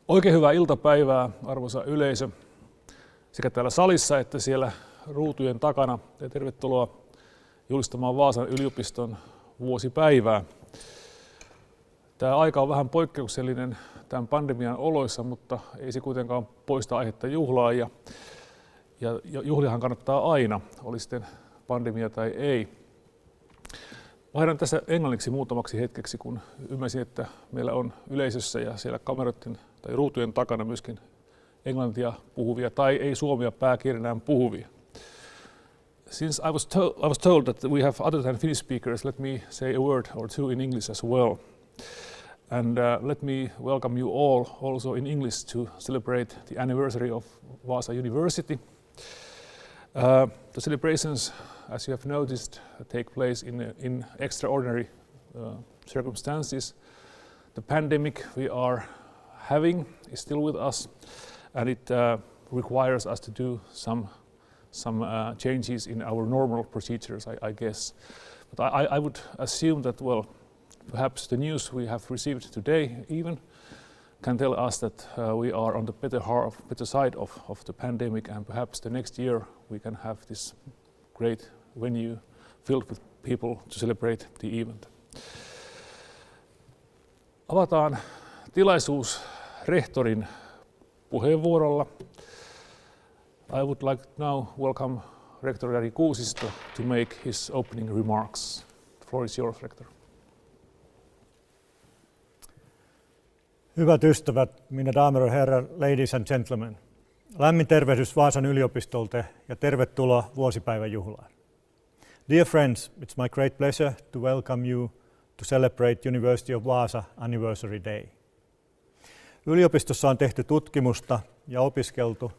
Oikein hyvää iltapäivää, arvoisa yleisö, sekä täällä salissa että siellä ruutujen takana. Ja tervetuloa julistamaan Vaasan yliopiston vuosipäivää. Tämä aika on vähän poikkeuksellinen tämän pandemian oloissa, mutta ei se kuitenkaan poista aihetta juhlaa. Ja juhliahan kannattaa aina, oli sitten pandemia tai ei. Vaihdan tässä englanniksi muutamaksi hetkeksi, kun ymmärsin, että meillä on yleisössä ja siellä kameroiden tai ruutujen takana myöskin englantia puhuvia tai ei suomea pääkirjaan puhuvia. Since I was told that we have other than Finnish speakers, let me say a word or two in English as well. And let me welcome you all also in English to celebrate the anniversary of Vaasa University. The celebrations, as you have noticed, take place in extraordinary circumstances. The pandemic we are having is still with us, and it requires us to do some changes in our normal procedures, I guess. But I would assume that, well, perhaps the news we have received today even can tell us that we are on the better side of the pandemic, and perhaps the next year we can have this great venue filled with people to celebrate the event. Avataan tilaisuus rehtorin puheenvuorolla. I would like now welcome Rector Jari Kuusisto to make his opening remarks. The floor is yours, Rector. Hyvät ystävät, mina damer och herrar, ladies and gentlemen. Lämmin tervehdys Vaasan yliopistolta ja tervetuloa vuosipäivän juhlaan. Dear friends, it's my great pleasure to welcome you to celebrate University of Vaasa Anniversary Day. Yliopistossa on tehty tutkimusta ja opiskeltu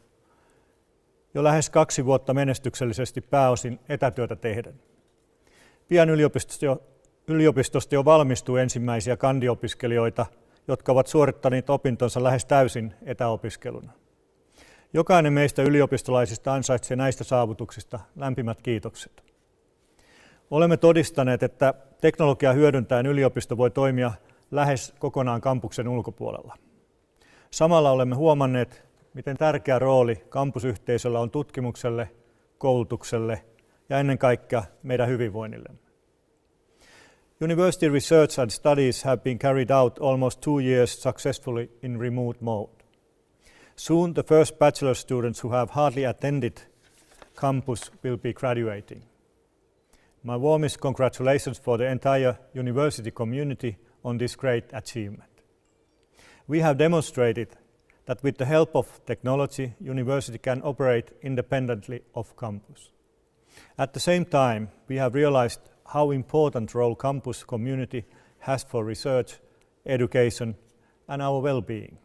jo lähes 2 vuotta menestyksellisesti pääosin etätyötä tehden. Pian yliopistosta jo valmistuu ensimmäisiä kandiopiskelijoita, jotka ovat suorittaneet opintonsa lähes täysin etäopiskeluna. Jokainen meistä yliopistolaisista ansaitsee näistä saavutuksista lämpimät kiitokset. Olemme todistaneet, että teknologiaa hyödyntäen yliopisto voi toimia lähes kokonaan kampuksen ulkopuolella. Samalla olemme huomanneet, miten tärkeä rooli kampusyhteisöllä on tutkimukselle, koulutukselle ja ennen kaikkea meidän hyvinvoinnillemme. University research and studies have been carried out almost 2 years successfully in remote mode. Soon the first bachelor students who have hardly attended campus will be graduating. My warmest congratulations for the entire university community on this great achievement. We have demonstrated that with the help of technology, university can operate independently of campus. At the same time, we have realized how important role campus community has for research, education and our well-being.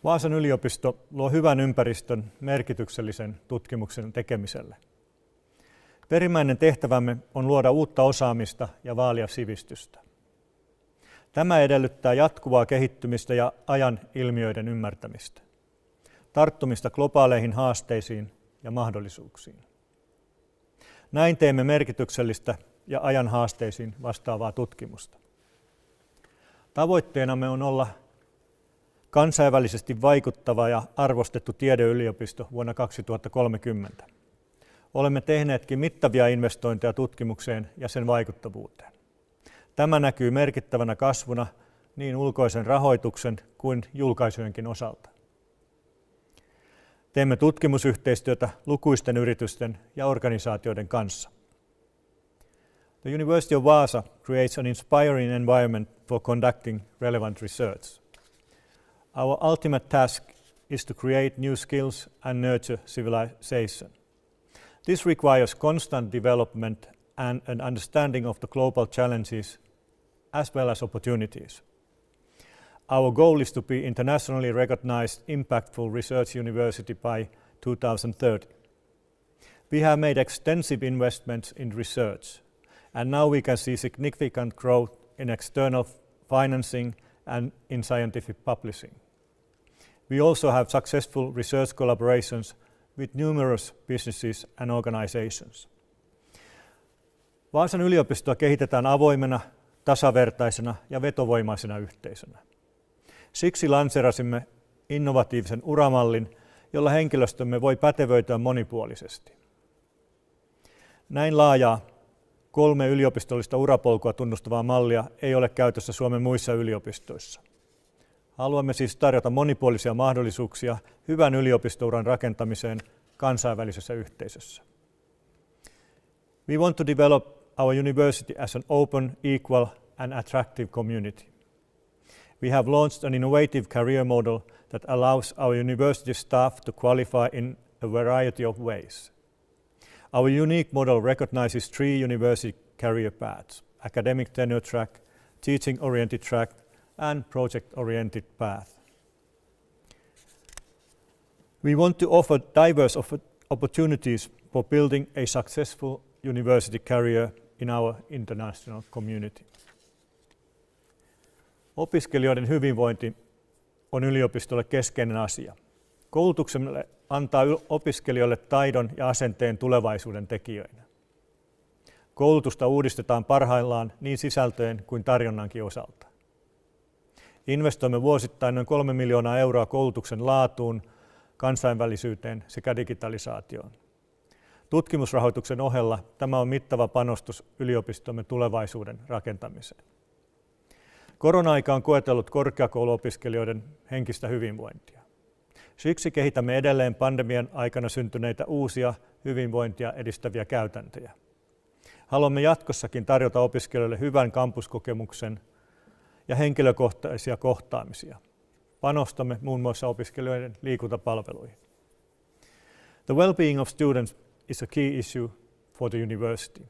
Vaasan yliopisto luo hyvän ympäristön merkityksellisen tutkimuksen tekemiselle. Perimmäinen tehtävämme on luoda uutta osaamista ja vaalia sivistystä. Tämä edellyttää jatkuvaa kehittymistä ja ajan ilmiöiden ymmärtämistä, tarttumista globaaleihin haasteisiin ja mahdollisuuksiin. Näin teemme merkityksellistä ja ajan haasteisiin vastaavaa tutkimusta. Tavoitteenamme on olla kansainvälisesti vaikuttava ja arvostettu tiedeyliopisto vuonna 2030. Olemme tehneetkin mittavia investointeja tutkimukseen ja sen vaikuttavuuteen. Tämä näkyy merkittävänä kasvuna niin ulkoisen rahoituksen kuin julkaisujenkin osalta. Teemme tutkimusyhteistyötä lukuisten yritysten ja organisaatioiden kanssa. The University of Vaasa creates an inspiring environment for conducting relevant research. Our ultimate task is to create new skills and nurture civilization. This requires constant development and an understanding of the global challenges as well as opportunities. Our goal is to be internationally recognized impactful research university by 2030. We have made extensive investments in research, and now we can see significant growth in external financing and in scientific publishing. We also have successful research collaborations with numerous businesses and organizations. Vaasan yliopistoa kehitetään avoimena, tasavertaisena ja vetovoimaisena yhteisönä. Siksi lanseerasimme innovatiivisen uramallin, jolla henkilöstömme voi pätevöityä monipuolisesti. Näin laajaa 3 yliopistollista urapolkua tunnustavaa mallia ei ole käytössä Suomen muissa yliopistoissa. Haluamme siis tarjota monipuolisia mahdollisuuksia hyvän yliopistouran rakentamiseen kansainvälisessä yhteisössä. We want to develop our university as an open, equal and attractive community. We have launched an innovative career model that allows our university staff to qualify in a variety of ways. Our unique model recognizes 3 university career paths: academic tenure track, teaching-oriented track, and project-oriented path. We want to offer diverse opportunities for building a successful university career in our international community. Opiskelijoiden hyvinvointi on yliopistolle keskeinen asia. Koulutuksemme antaa opiskelijoille taidon ja asenteen tulevaisuuden tekijöinä. Koulutusta uudistetaan parhaillaan niin sisältöjen kuin tarjonnankin osalta. Investoimme vuosittain noin 3 miljoonaa euroa koulutuksen laatuun, kansainvälisyyteen sekä digitalisaatioon. Tutkimusrahoituksen ohella tämä on mittava panostus yliopistomme tulevaisuuden rakentamiseen. Korona-aika on koetellut korkeakouluopiskelijoiden henkistä hyvinvointia. Siksi kehitämme edelleen pandemian aikana syntyneitä uusia hyvinvointia edistäviä käytäntöjä. Haluamme jatkossakin tarjota opiskelijoille hyvän kampuskokemuksen ja henkilökohtaisia kohtaamisia. Panostamme muun muassa opiskelijoiden liikuntapalveluihin. The well-being of students is a key issue for the university.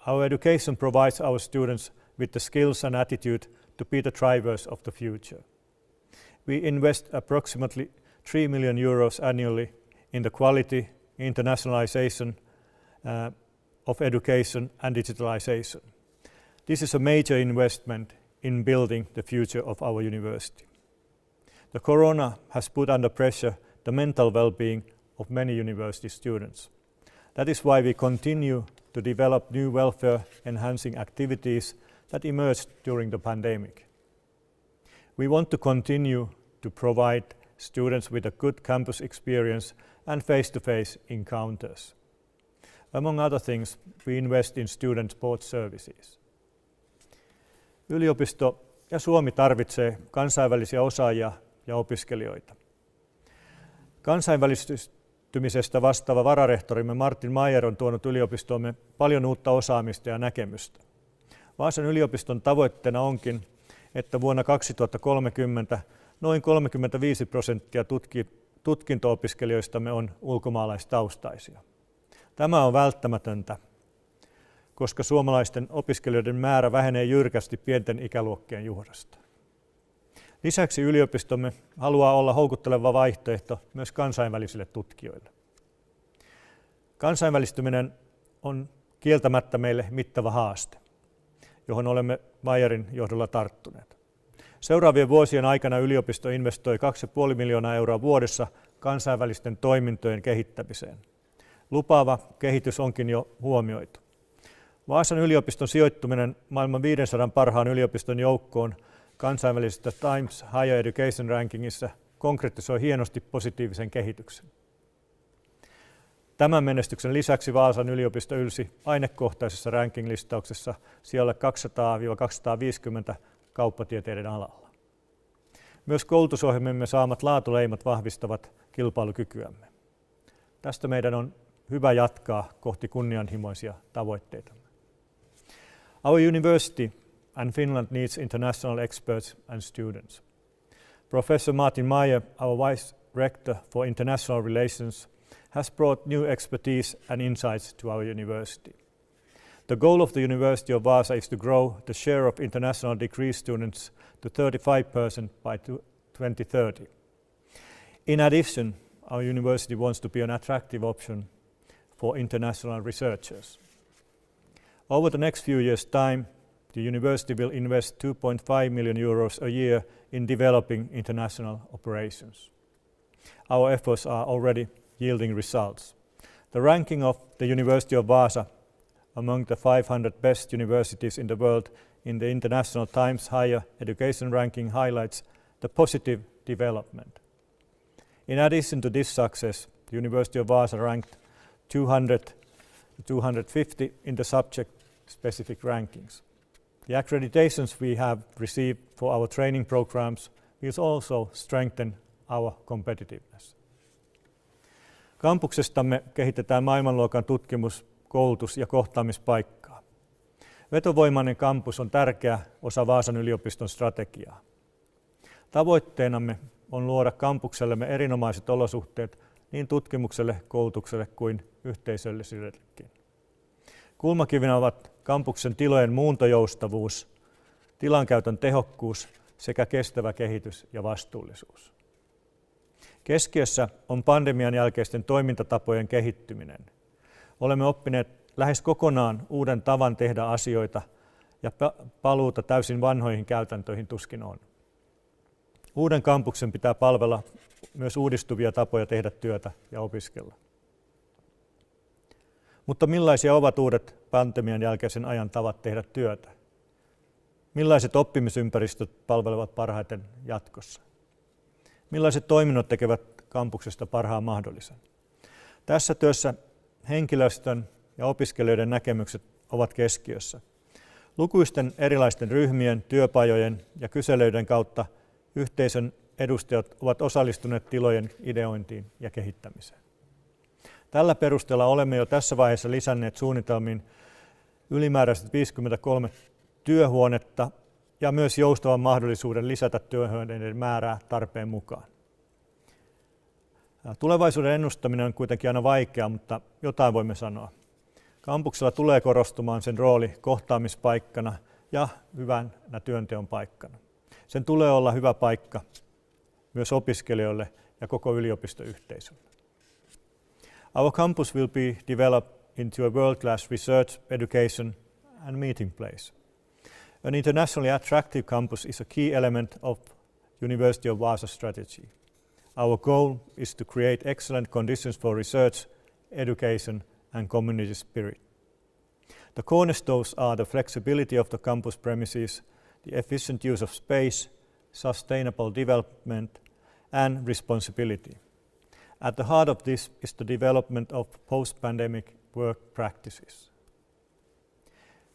Our education provides our students with the skills and attitude to be the drivers of the future. We invest approximately 3 million euros annually in the quality, internationalization of education and digitalization. This is a major investment in building the future of our university. The corona has put under pressure the mental well-being of many university students. That is why we continue to develop new welfare-enhancing activities that emerged during the pandemic. We want to continue to provide students with a good campus experience and face-to-face encounters. Among other things, we invest in student sports services. Yliopisto ja Suomi tarvitsee kansainvälisiä osaajia ja opiskelijoita. Kansainvälistymisestä vastaava vararehtorimme Martin Maier on tuonut yliopistomme paljon uutta osaamista ja näkemystä. Vaasan yliopiston tavoitteena onkin, että vuonna 2030 noin 35% tutkinto-opiskelijoistamme on ulkomaalaistaustaisia. Tämä on välttämätöntä, koska suomalaisten opiskelijoiden määrä vähenee jyrkästi pienten ikäluokkien johdosta. Lisäksi yliopistomme haluaa olla houkutteleva vaihtoehto myös kansainvälisille tutkijoille. Kansainvälistyminen on kieltämättä meille mittava haaste, johon olemme Maierin johdolla tarttuneet. Seuraavien vuosien aikana yliopisto investoi 2,5 miljoonaa euroa vuodessa kansainvälisten toimintojen kehittämiseen. Lupaava kehitys onkin jo huomioitu. Vaasan yliopiston sijoittuminen maailman 500 parhaan yliopiston joukkoon kansainvälisestä Times Higher Education Rankingissa konkretisoi hienosti positiivisen kehityksen. Tämän menestyksen lisäksi Vaasan yliopisto ylsi ainekohtaisessa ranking-listauksessa siellä 200-250 kauppatieteiden alalla. Myös koulutusohjelmiemme saamat laatuleimat vahvistavat kilpailukykyämme. Tästä meidän on hyvä jatkaa kohti kunnianhimoisia tavoitteitamme. Our university and Finland needs international experts and students. Professor Martin Maier, our Vice Rector for International Relations, has brought new expertise and insights to our university. The goal of the University of Vaasa is to grow the share of international degree students to 35% by 2030. In addition, our university wants to be an attractive option for international researchers. Over the next few years' time, the university will invest 2.5 million euros a year in developing international operations. Our efforts are already yielding results. The ranking of the University of Vaasa among the 500 best universities in the world in the International Times Higher Education Ranking highlights the positive development. In addition to this success, the University of Vaasa ranked 250 in the subject-specific rankings. The accreditations we have received for our training programs will also strengthen our competitiveness. Kampuksestamme kehitetään maailmanluokan tutkimus-, koulutus- ja kohtaamispaikkaa. Vetovoimainen kampus on tärkeä osa Vaasan yliopiston strategiaa. Tavoitteenamme on luoda kampuksellemme erinomaiset olosuhteet niin tutkimukselle, koulutukselle kuin yhteisöllisyydellekin. Kulmakivinä ovat kampuksen tilojen muuntojoustavuus, tilankäytön tehokkuus sekä kestävä kehitys ja vastuullisuus. Keskiössä on pandemian jälkeisten toimintatapojen kehittyminen. Olemme oppineet lähes kokonaan uuden tavan tehdä asioita ja paluuta täysin vanhoihin käytäntöihin tuskin on. Uuden kampuksen pitää palvella myös uudistuvia tapoja tehdä työtä ja opiskella. Mutta millaisia ovat uudet pandemian jälkeisen ajan tavat tehdä työtä? Millaiset oppimisympäristöt palvelevat parhaiten jatkossa? Millaiset toiminnot tekevät kampuksesta parhaan mahdollisen? Tässä työssä henkilöstön ja opiskelijoiden näkemykset ovat keskiössä. Lukuisten erilaisten ryhmien, työpajojen ja kyselyiden kautta yhteisön edustajat ovat osallistuneet tilojen ideointiin ja kehittämiseen. Tällä perusteella olemme jo tässä vaiheessa lisänneet suunnitelmiin ylimääräiset 53 työhuonetta ja myös joustavan mahdollisuuden lisätä työhuoneiden määrää tarpeen mukaan. Tulevaisuuden ennustaminen on kuitenkin aina vaikeaa, mutta jotain voimme sanoa. Kampuksella tulee korostumaan sen rooli kohtaamispaikkana ja hyvänä työnteon paikkana. Sen tulee olla hyvä paikka myös opiskelijoille ja koko yliopistoyhteisölle. Our campus will be developed into a world-class research, education and meeting place. An internationally attractive campus is a key element of University of Vaasa strategy. Our goal is to create excellent conditions for research, education and community spirit. The cornerstones are the flexibility of the campus premises, the efficient use of space, sustainable development and responsibility. At the heart of this is the development of post-pandemic work practices.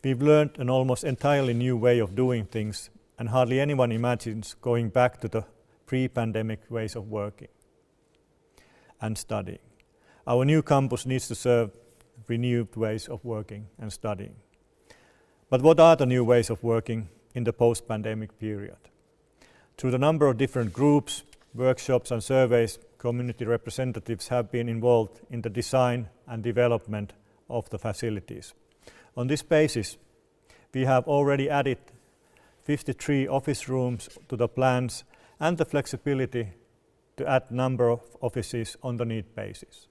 We've learned an almost entirely new way of doing things, and hardly anyone imagines going back to the pre-pandemic ways of working and studying. Our new campus needs to serve renewed ways of working and studying. But what are the new ways of working in the post-pandemic period? Through the number of different groups, workshops and surveys, community representatives have been involved in the design and development of the facilities. On this basis, we have already added 53 office rooms to the plans and the flexibility to add number of offices on the need basis.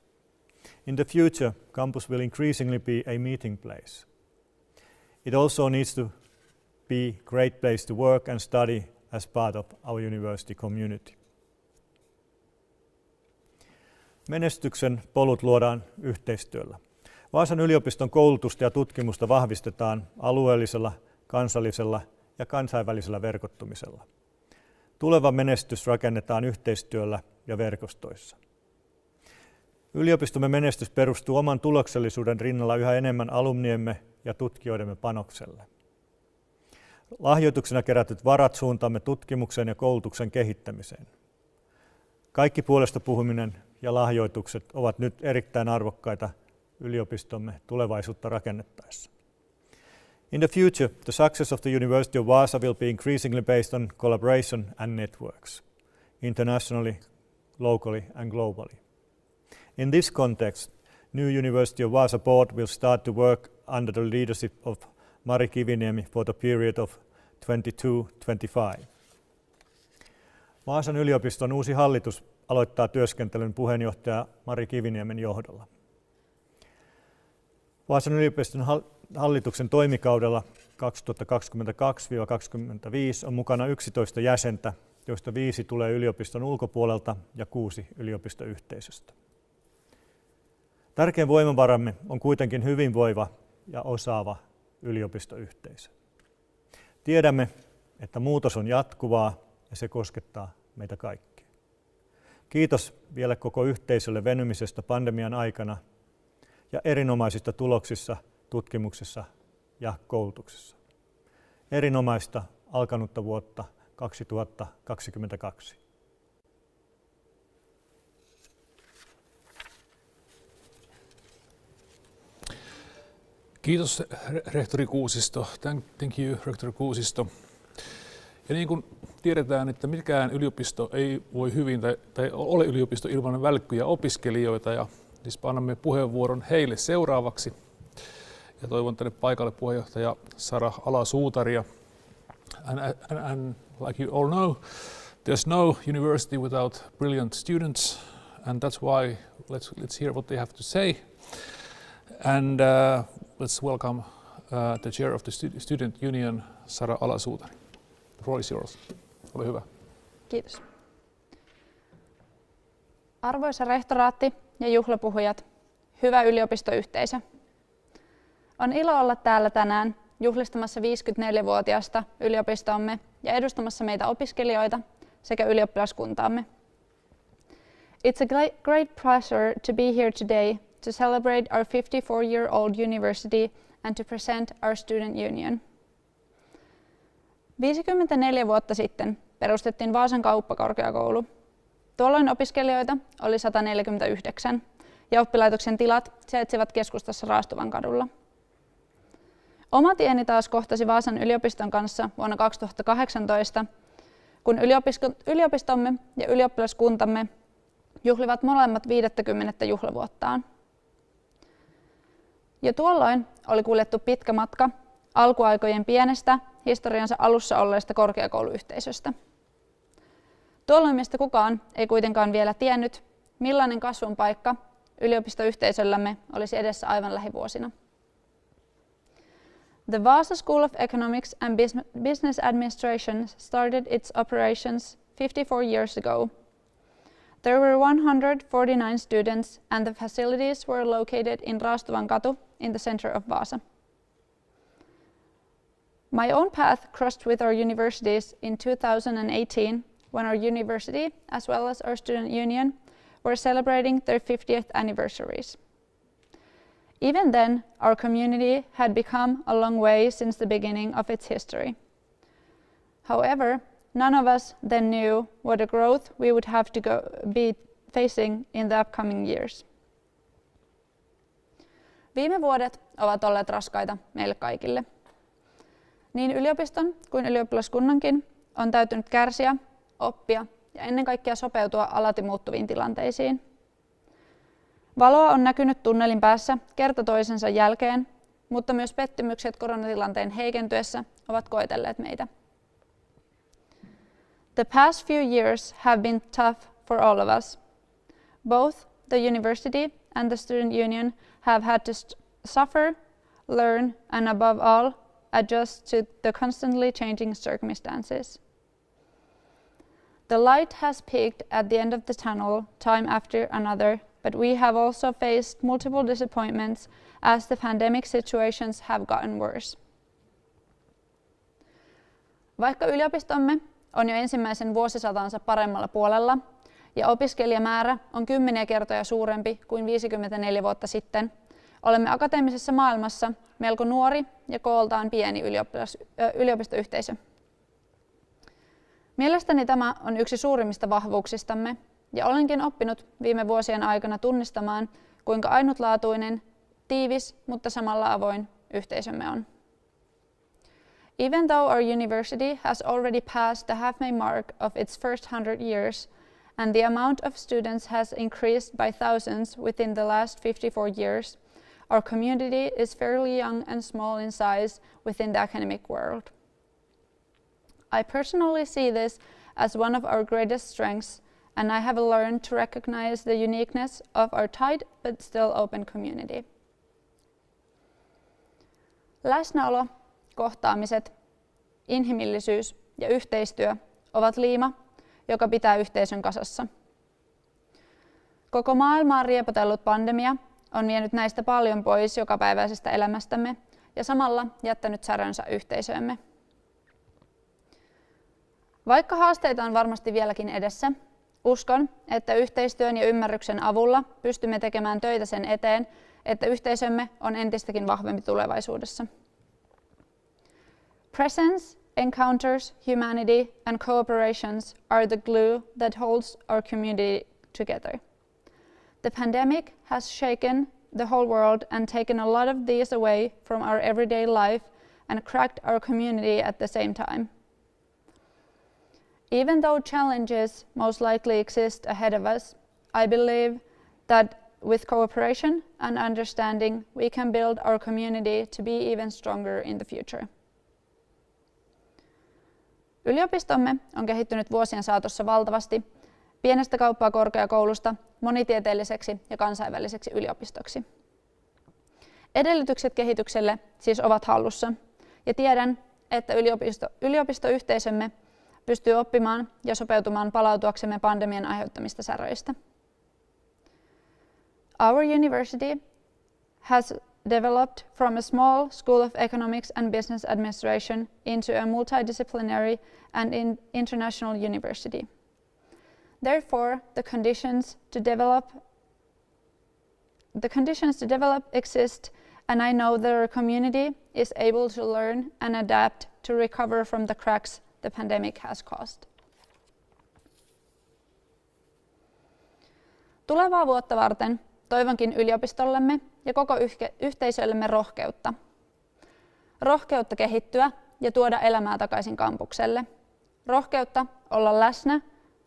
In the future, campus will increasingly be a meeting place. It also needs to be a great place to work and study as part of our university community. Menestyksen polut luodaan yhteistyöllä. Vaasan yliopiston koulutusta ja tutkimusta vahvistetaan alueellisella, kansallisella ja kansainvälisellä verkottumisella. Tuleva menestys rakennetaan yhteistyöllä ja verkostoissa. Yliopistomme menestys perustuu oman tuloksellisuuden rinnalla yhä enemmän alumniemme ja tutkijoidemme panokselle. Lahjoituksena kerätyt varat suuntaamme tutkimuksen ja koulutuksen kehittämiseen. Kaikki puolesta puhuminen ja lahjoitukset ovat nyt erittäin arvokkaita yliopistomme tulevaisuutta rakennettaessa. In the future, the success of the University of Vaasa will be increasingly based on collaboration and networks, internationally, locally and globally. In this context, new University of Vaasa board will start to work under the leadership of Mari Kiviniemi for the period of 2022-2025. Vaasan yliopiston uusi hallitus aloittaa työskentelyn puheenjohtaja Mari Kiviniemen johdolla. Vaasan yliopiston hallituksen toimikaudella 2022-2025 on mukana 11 jäsentä, joista 5 tulee yliopiston ulkopuolelta ja 6 yliopistoyhteisöstä. Tärkein voimavaramme on kuitenkin hyvinvoiva ja osaava yliopistoyhteisö. Tiedämme, että muutos on jatkuvaa ja se koskettaa meitä kaikkia. Kiitos vielä koko yhteisölle venymisestä pandemian aikana ja erinomaisista tuloksissa, tutkimuksissa ja koulutuksessa. Erinomaista alkanutta vuotta 2022. Kiitos rehtori Kuusisto. Thank you, rehtori Kuusisto. Ja niin kuin tiedetään, että mikään yliopisto ei voi hyvin tai ole yliopisto ilman välkkyjä opiskelijoita, ja siis annamme puheenvuoron heille seuraavaksi. Ja toivon tänne paikalle puheenjohtaja Sara Ala-Suutaria. And like you all know, there's no university without brilliant students, and that's why let's hear what they have to say. And let's welcome the chair of the Student Union, Sara Ala-Suutari. The floor is yours. Ole hyvä. Kiitos. Arvoisa rehtoraatti ja juhlapuhujat, hyvä yliopistoyhteisö. On ilo olla täällä tänään juhlistamassa 54-vuotiaasta yliopistoamme ja edustamassa meitä opiskelijoita sekä ylioppilaskuntaamme. It's a great pleasure to be here today to celebrate our 54-year-old university and to present our student union. 54 vuotta sitten perustettiin Vaasan kauppakorkeakoulu. Tuolloin opiskelijoita oli 149 ja oppilaitoksen tilat sijaitsivat keskustassa Raastuvan kadulla. Oma tieni taas kohtasi Vaasan yliopiston kanssa vuonna 2018, kun yliopistomme ja ylioppilaskuntamme juhlivat molemmat 50. juhlavuottaan. Jo tuolloin oli kuljettu pitkä matka alkuaikojen pienestä, historiansa alussa olleesta korkeakouluyhteisöstä. Tuolloin meistä kukaan ei kuitenkaan vielä tiennyt, millainen kasvun paikka yliopistoyhteisöllämme olisi edessä aivan lähivuosina. The Vaasa School of Economics and Business Administration started its operations 54 years ago. There were 149 students and the facilities were located in Raastuvan katu in the center of Vaasa. My own path crossed with our universities in 2018 when our university, as well as our student union, were celebrating their 50th anniversaries. Even then, our community had become a long way since the beginning of its history. However, none of us then knew what a growth we would have to be facing in the upcoming years. Viime vuodet ovat olleet raskaita meille kaikille. Niin yliopiston kuin ylioppilaskunnankin on täytynyt kärsiä, oppia ja ennen kaikkea sopeutua alati muuttuviin tilanteisiin. Valoa on näkynyt tunnelin päässä kerta toisensa jälkeen, mutta myös pettymykset koronatilanteen heikentyessä ovat koetelleet meitä. The past few years have been tough for all of us. Both the university and the student union have had to suffer, learn, and above all, adjust to the constantly changing circumstances. The light has peaked at the end of the tunnel time after another, but we have also faced multiple disappointments as the pandemic situations have gotten worse. Vaikka yliopistomme on jo ensimmäisen vuosisatansa paremmalla puolella ja opiskelijamäärä on 10 kertoja suurempi kuin 54 vuotta sitten, olemme akateemisessa maailmassa melko nuori ja kooltaan pieni yliopistoyhteisö. Mielestäni tämä on yksi suurimmista vahvuuksistamme ja olenkin oppinut viime vuosien aikana tunnistamaan, kuinka ainutlaatuinen, tiivis, mutta samalla avoin yhteisömme on. Even though our university has already passed the halfway mark of its first 100 years, and the amount of students has increased by thousands within the last 54 years, our community is fairly young and small in size within the academic world. I personally see this as one of our greatest strengths, and I have learned to recognize the uniqueness of our tight but still open community. Läsnäolo, kohtaamiset, inhimillisyys ja yhteistyö ovat liima, joka pitää yhteisön kasassa. Koko maailmaa riepotellut pandemia on vienyt näistä paljon pois jokapäiväisestä elämästämme ja samalla jättänyt särönsä yhteisöömme. Vaikka haasteita on varmasti vieläkin edessä, uskon, että yhteistyön ja ymmärryksen avulla pystymme tekemään töitä sen eteen, että yhteisömme on entistäkin vahvempi tulevaisuudessa. Presence, encounters, humanity and cooperations are the glue that holds our community together. The pandemic has shaken the whole world and taken a lot of these away from our everyday life and cracked our community at the same time. Even though challenges most likely exist ahead of us, I believe that with cooperation and understanding, we can build our community to be even stronger in the future. Yliopistomme on kehittynyt vuosien saatossa valtavasti pienestä kauppakorkeakoulusta monitieteelliseksi ja kansainväliseksi yliopistoksi. Edellytykset kehitykselle siis ovat hallussa, ja tiedän, että yliopistoyhteisömme pystyy oppimaan ja sopeutumaan palautuaksemme pandemian aiheuttamista säröistä. Our university has developed from a small school of economics and business administration into a multidisciplinary and international university. Therefore, the conditions to develop exist, and I know that our community is able to learn and adapt to recover from the cracks the pandemic has caused. Tulevaa vuotta varten toivonkin yliopistollemme ja koko yhteisöllemme rohkeutta. Rohkeutta kehittyä ja tuoda elämää takaisin kampukselle. Rohkeutta olla läsnä,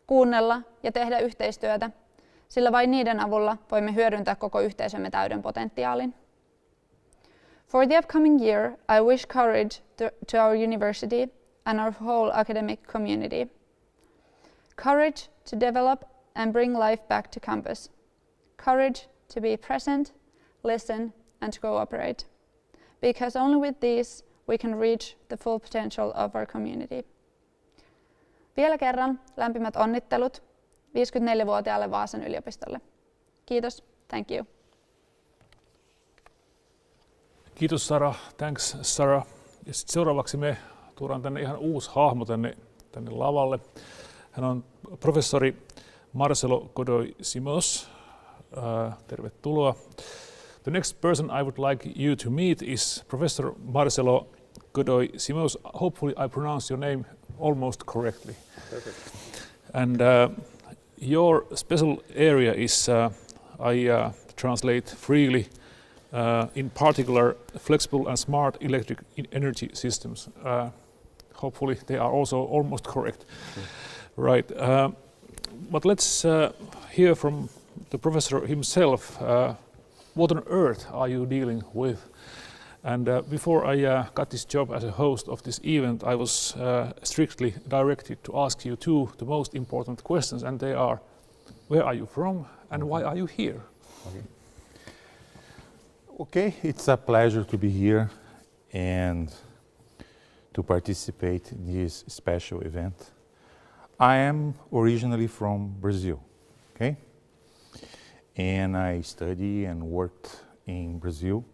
kuunnella ja tehdä yhteistyötä, sillä vain niiden avulla voimme hyödyntää koko yhteisömme täyden potentiaalin. For the upcoming year, I wish courage to our university and our whole academic community. Courage to develop and bring life back to campus. Courage to be present, listen and to cooperate. Because only with these we can reach the full potential of our community. Vielä kerran lämpimät onnittelut 54-vuotiaalle Vaasan yliopistolle. Kiitos, thank you. Kiitos Sara, thanks Sara. Ja sitten seuraavaksi me tuodaan tänne ihan uusi hahmo tänne lavalle. Hän on professori Marcelo Godoy Simões. Tervetuloa. The next person I would like you to meet is Professor Marcelo Godoy Simões. Hopefully I pronounce your name almost correctly. Perfect. And your special area is, I translate freely, in particular flexible and smart electric energy systems. Hopefully they are also almost correct. Right. But let's hear from the professor himself. What on earth are you dealing with? And before I got this job as a host of this event, I was strictly directed to ask you the most important questions, and they are: where are you from, and why are you here? Okay, it's a pleasure to be here and to participate in this special event. I am originally from Brazil, okay? And I studied and worked in Brazil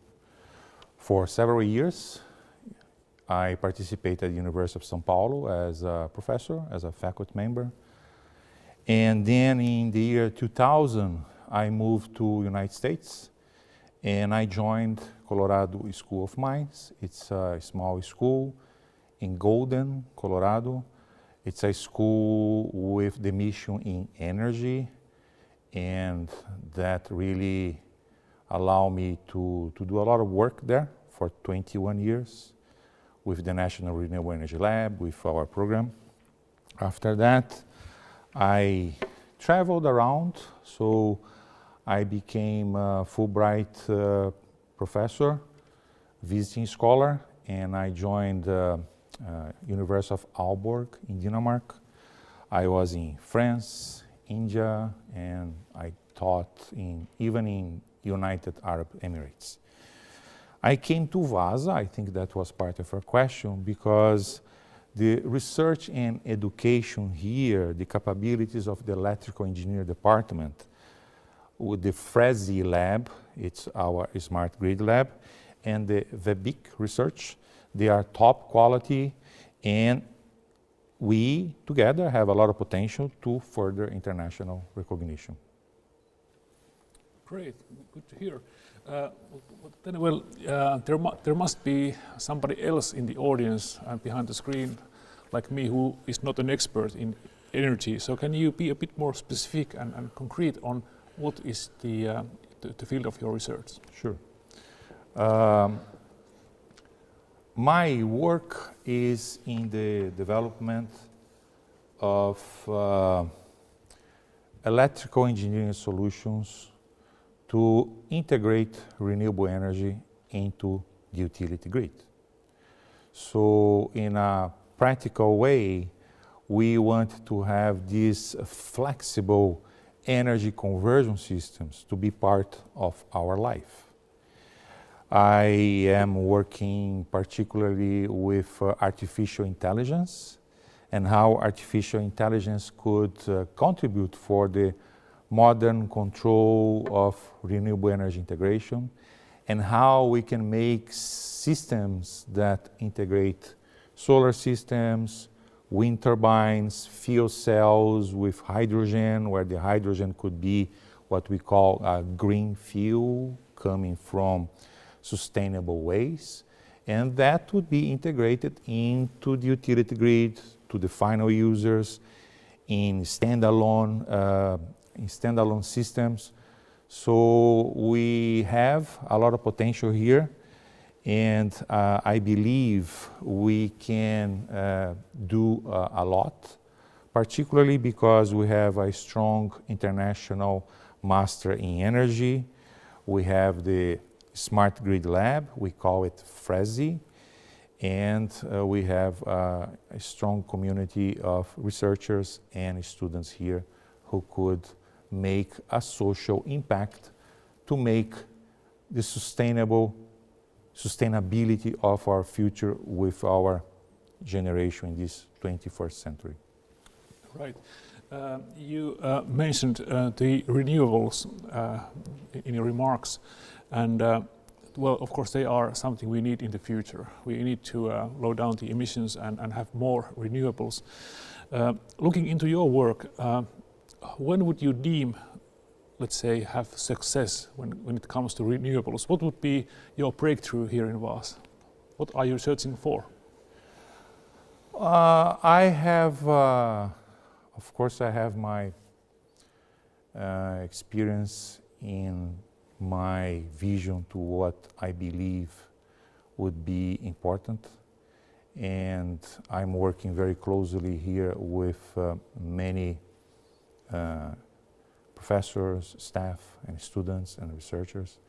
for several years. I participated at the University of São Paulo as a professor, as a faculty member. And then in the year 2000, I moved to United States and I joined Colorado School of Mines. It's a small school in Golden, Colorado. It's a school with the mission in energy, and that really allowed me to do a lot of work there for 21 years with the National Renewable Energy Lab, with our program. After that, I traveled around, so I became a Fulbright professor, visiting scholar, and I joined University of Aalborg in Denmark. I was in France, India, and I taught even in United Arab Emirates. I came to Vaasan, I think that was part of your question, because the research and education here, the capabilities of the electrical engineer department, with the FRESI lab, it's our smart grid lab, and the VEBIC research, they are top quality, and we together have a lot of potential to further international recognition. Great, good to hear. Then, well, there must be somebody else in the audience and behind the screen, like me, who is not an expert in energy. So can you be a bit more specific and concrete on what is the field of your research? Sure. My work is in the development of electrical engineering solutions to integrate renewable energy into the utility grid. So in a practical way, we want to have these flexible energy conversion systems to be part of our life. I am working particularly with artificial intelligence and how artificial intelligence could contribute for the modern control of renewable energy integration, and how we can make systems that integrate solar systems, wind turbines, fuel cells with hydrogen, where the hydrogen could be what we call a green fuel coming from sustainable ways, and that would be integrated into the utility grid, to the final users in standalone systems. So we have a lot of potential here, and I believe we can do a lot, particularly because we have a strong international master in energy. We have the Smart Grid Lab, we call it FRESI, and we have a strong community of researchers and students here who could make a social impact to make the sustainability of our future with our generation in this 21st century. Right. You mentioned the renewables in your remarks, and well, of course, they are something we need in the future. We need to lower down the emissions and have more renewables. Looking into your work, when would you deem, let's say, have success when it comes to renewables? What would be your breakthrough here in Vaasa? What are you searching for? I have, of course, I have my experience in my vision to what I believe would be important, and I'm working very closely here with many professors, staff, and students and researchers.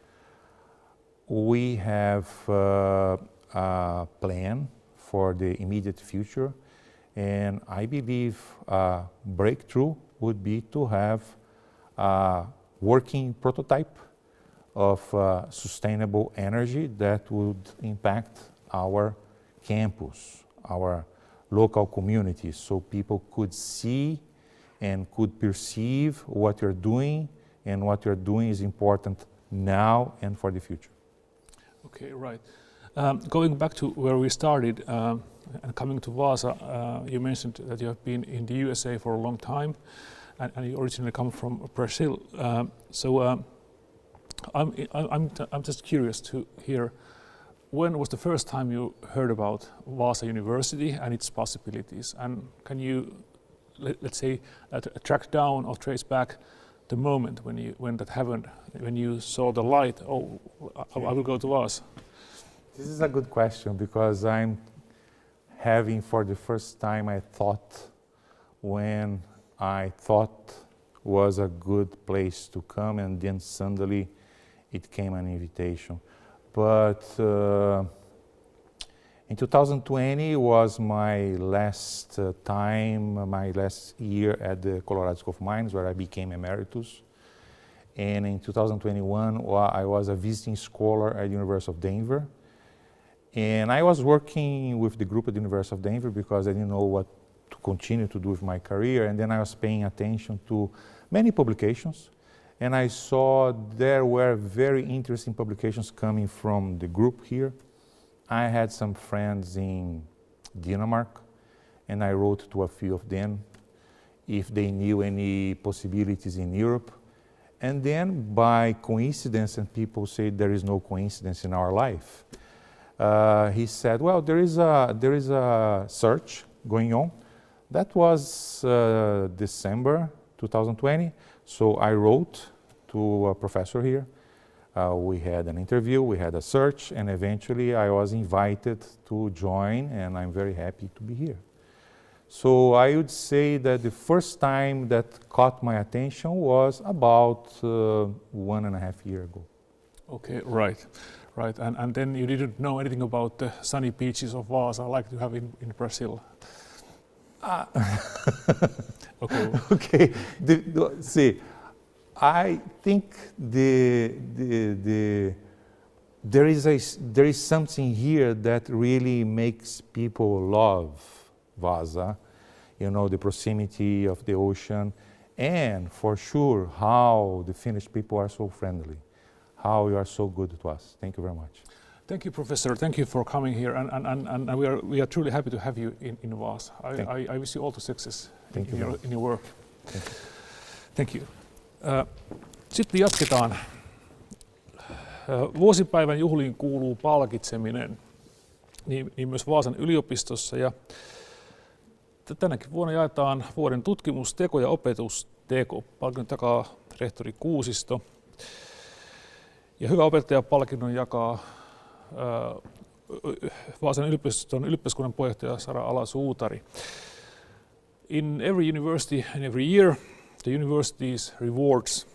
We have a plan for the immediate future, and I believe a breakthrough would be to have a working prototype of sustainable energy that would impact our campus, our local communities, so people could see and could perceive what you're doing, and what you're doing is important now and for the future. Okay, right. Going back to where we started and coming to Vaasa, you mentioned that you have been in the USA for a long time, and you originally come from Brazil. I'm just curious to hear, when was the first time you heard about Vaasa University and its possibilities, and can you, let's say, track down or trace back the moment when that happened, when you saw the light? Oh, I will go to Vaasa. This is a good question, because I'm having for the first time I thought when I thought was a good place to come, and then suddenly it came an invitation. But in 2020 was my last my last year at the Colorado School of Mines, where I became emeritus. And in 2021, I was a visiting scholar at the University of Denver. And I was working with the group at the University of Denver because I didn't know what to continue to do with my career. And then I was paying attention to many publications. And I saw there were very interesting publications coming from the group here. I had some friends in Denmark, and I wrote to a few of them if they knew any possibilities in Europe. And then by coincidence, and people say there is no coincidence in our life, he said, well, there is a search going on. That was December 2020. So I wrote to a professor here. We had an interview, we had a search, and eventually I was invited to join, and I'm very happy to be here. So I would say that the first time that caught my attention was about 1.5 years ago. Okay, right. And then you didn't know anything about the sunny beaches of Vaasa like you have in Brazil. Okay. Okay. See, I think there is something here that really makes people love Vaasa, you know, the proximity of the ocean, and for sure how the Finnish people are so friendly, how you are so good to us. Thank you very much. Thank you, Professor. Thank you for coming here, and we are truly happy to have you in Vaasa. I wish you all the success in your work. Thank you. Sitten jatketaan. Vuosipäivän juhliin kuuluu palkitseminen, niin myös Vaasan yliopistossa. Ja tänäkin vuonna jaetaan vuoden tutkimusteko ja opetusteko. Palkinnon takaa rehtori Kuusisto. Ja hyvä opettajapalkinnon jakaa Vaasan yliopiston ylioppilaskunnan puheenjohtaja Sara Ala-Suutari. In every university and every year, the university's rewards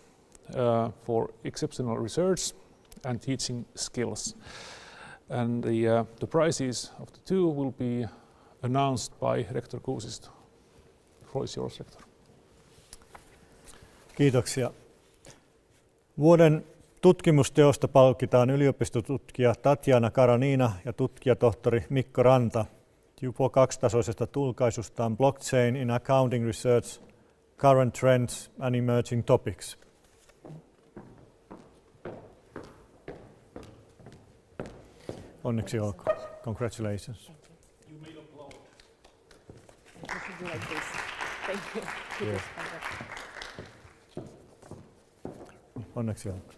for exceptional research and teaching skills. And the prizes of the two will be announced by Rector Kuusisto. The floor is yours, Rector. Kiitoksia. Vuoden tutkimusteosta palkitaan yliopistotutkija Tatjana Karanina ja tutkijatohtori Mikko Ranta Jupo kaksitasoisesta tulkaisustaan Blockchain in Accounting Research, Current Trends and Emerging Topics. Onneksi olkoon. Congratulations. You may applaud. You should do like this. Thank you. Yes. Onneksi olkoon.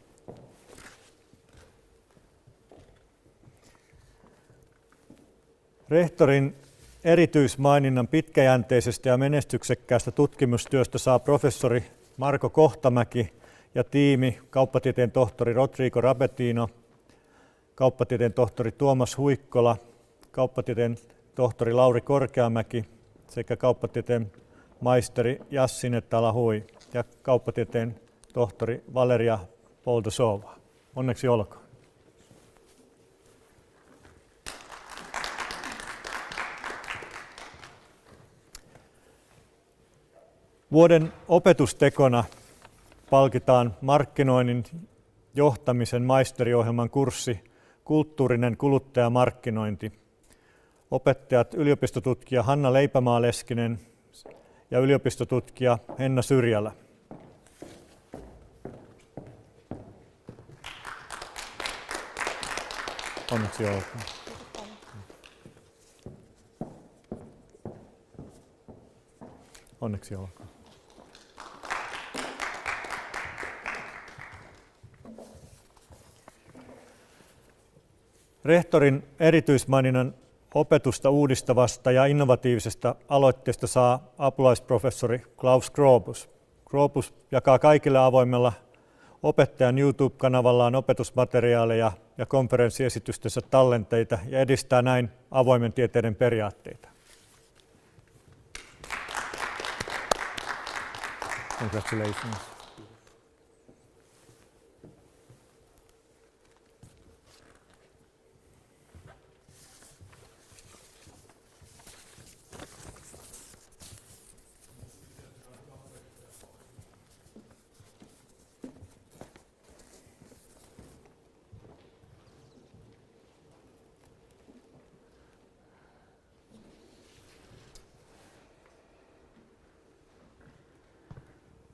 Rehtorin erityismaininnan pitkäjänteisestä ja menestyksekkäästä tutkimustyöstä saa professori Marko Kohtamäki ja tiimi kauppatieteen tohtori Rodrigo Rabetino, kauppatieteen tohtori Tuomas Huikkola, kauppatieteen tohtori Lauri Korkeamäki sekä kauppatieteen maisteri Jassine Talahui ja kauppatieteen tohtori Valeria Poldosova. Onneksi olkoon. Vuoden opetustekona palkitaan markkinoinnin johtamisen maisteriohjelman kurssi Kulttuurinen kuluttajamarkkinointi. Opettajat yliopistotutkija Hanna Leipämaa-Leskinen ja yliopistotutkija Henna Syrjälä. Onneksi olkoon. Onneksi olkoon. Rehtorin erityismaininnan opetusta uudistavasta ja innovatiivisesta aloitteesta saa apulaisprofessori Klaus Grobus. Grobus jakaa kaikille avoimella opettajan YouTube-kanavallaan opetusmateriaaleja ja konferenssiesitystensä tallenteita ja edistää näin avoimen tieteiden periaatteita. Congratulations.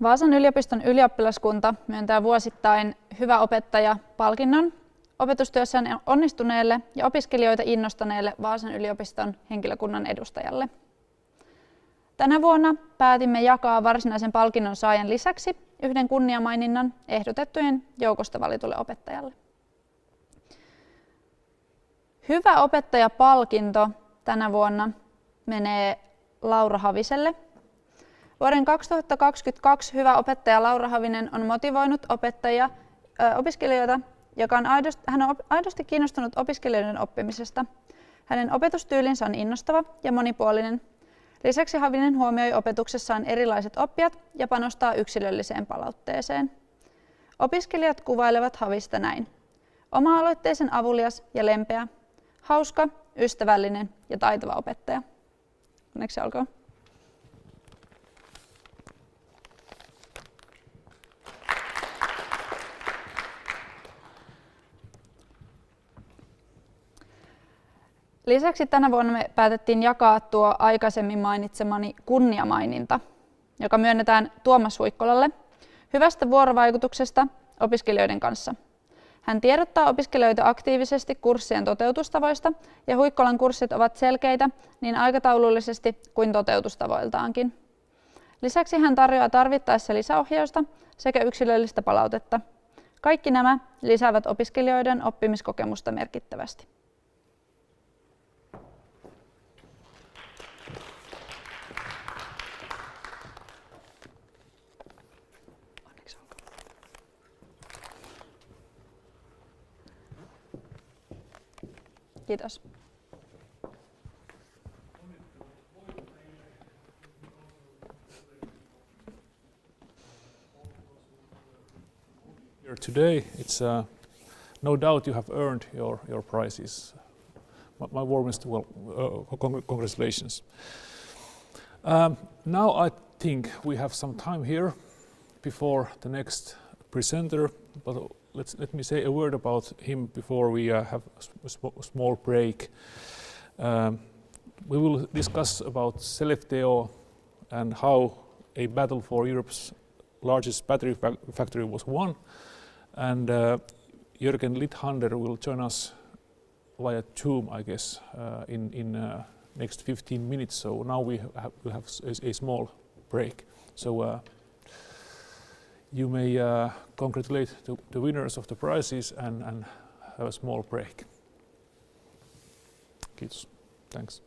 Vaasan yliopiston ylioppilaskunta myöntää vuosittain Hyvä opettaja-palkinnon opetustyössään onnistuneelle ja opiskelijoita innostaneelle Vaasan yliopiston henkilökunnan edustajalle. Tänä vuonna päätimme jakaa varsinaisen palkinnon saajan lisäksi yhden kunniamaininnan ehdotettujen joukosta valitulle opettajalle. Hyvä opettajapalkinto tänä vuonna menee Laura Haviselle. Vuoden 2022 hyvä opettaja Laura Havinen on motivoinut opiskelijoita, hän on aidosti kiinnostunut opiskelijoiden oppimisesta. Hänen opetustyylinsä on innostava ja monipuolinen. Lisäksi Havinen huomioi opetuksessaan erilaiset oppijat ja panostaa yksilölliseen palautteeseen. Opiskelijat kuvailevat Havista näin: oma-aloitteisen avulias ja lempeä, hauska, ystävällinen ja taitava opettaja. Onneksi olkoon. Lisäksi tänä vuonna me päätettiin jakaa tuo aikaisemmin mainitsemani kunniamaininta, joka myönnetään Tuomas Huikkolalle hyvästä vuorovaikutuksesta opiskelijoiden kanssa. Hän tiedottaa opiskelijoita aktiivisesti kurssien toteutustavoista ja Huikkolan kurssit ovat selkeitä niin aikataulullisesti kuin toteutustavoiltaankin. Lisäksi hän tarjoaa tarvittaessa lisäohjausta sekä yksilöllistä palautetta. Kaikki nämä lisäävät opiskelijoiden oppimiskokemusta merkittävästi. Kiitos. Here today, it's no doubt you have earned your prizes. My warmest congratulations. Now I think we have some time here before the next presenter, but let me say a word about him before we have a small break. We will discuss about Selecteo and how a battle for Europe's largest battery factory was won. And Jürgen Lithander will join us via Zoom, I guess, in next 15 minutes. So now we'll have a small break. So you may congratulate the winners of the prizes and have a small break. Kiitos. Thanks.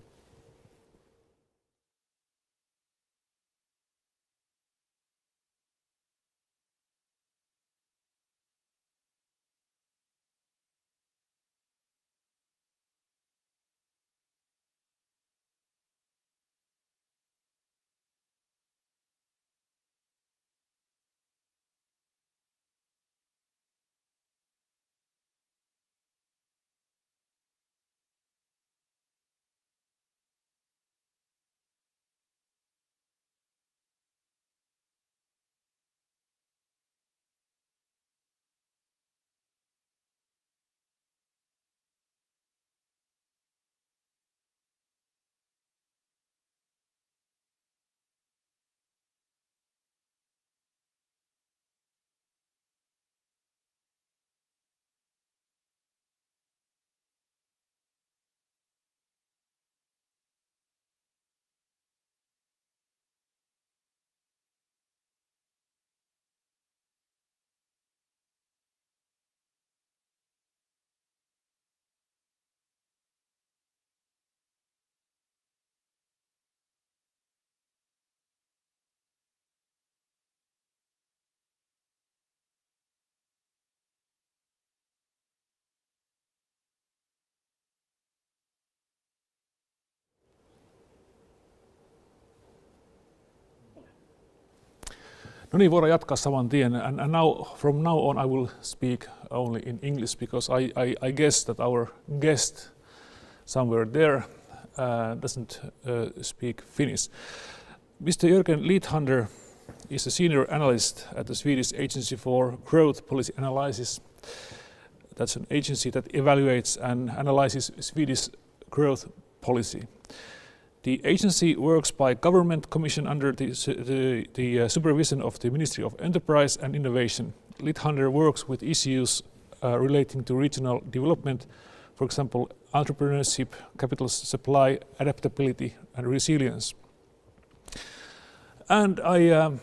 No niin, voidaan jatkaa saman tien. And now, from now on, I will speak only in English because I guess that our guest somewhere there doesn't speak Finnish. Mr. Jürgen Lithander is a senior analyst at the Swedish Agency for Growth Policy Analysis. That's an agency that evaluates and analyzes Swedish growth policy. The agency works by government commission under the supervision of the Ministry of Enterprise and Innovation. Lithander works with issues relating to regional development, for example, entrepreneurship, capital supply, adaptability and resilience. And I'm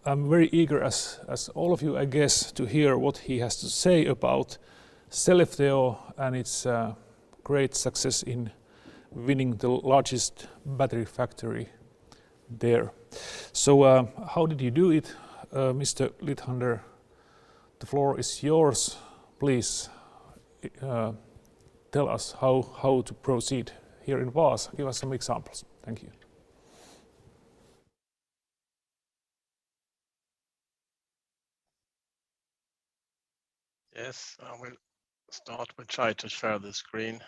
very eager, as all of you, I guess, to hear what he has to say about Skellefteå and its great success in winning the largest battery factory there. So how did you do it, Mr. Lithander? The floor is yours. Please tell us how to proceed here in Vaasa. Give us some examples. Thank you. Yes, I will start with try to share the screen.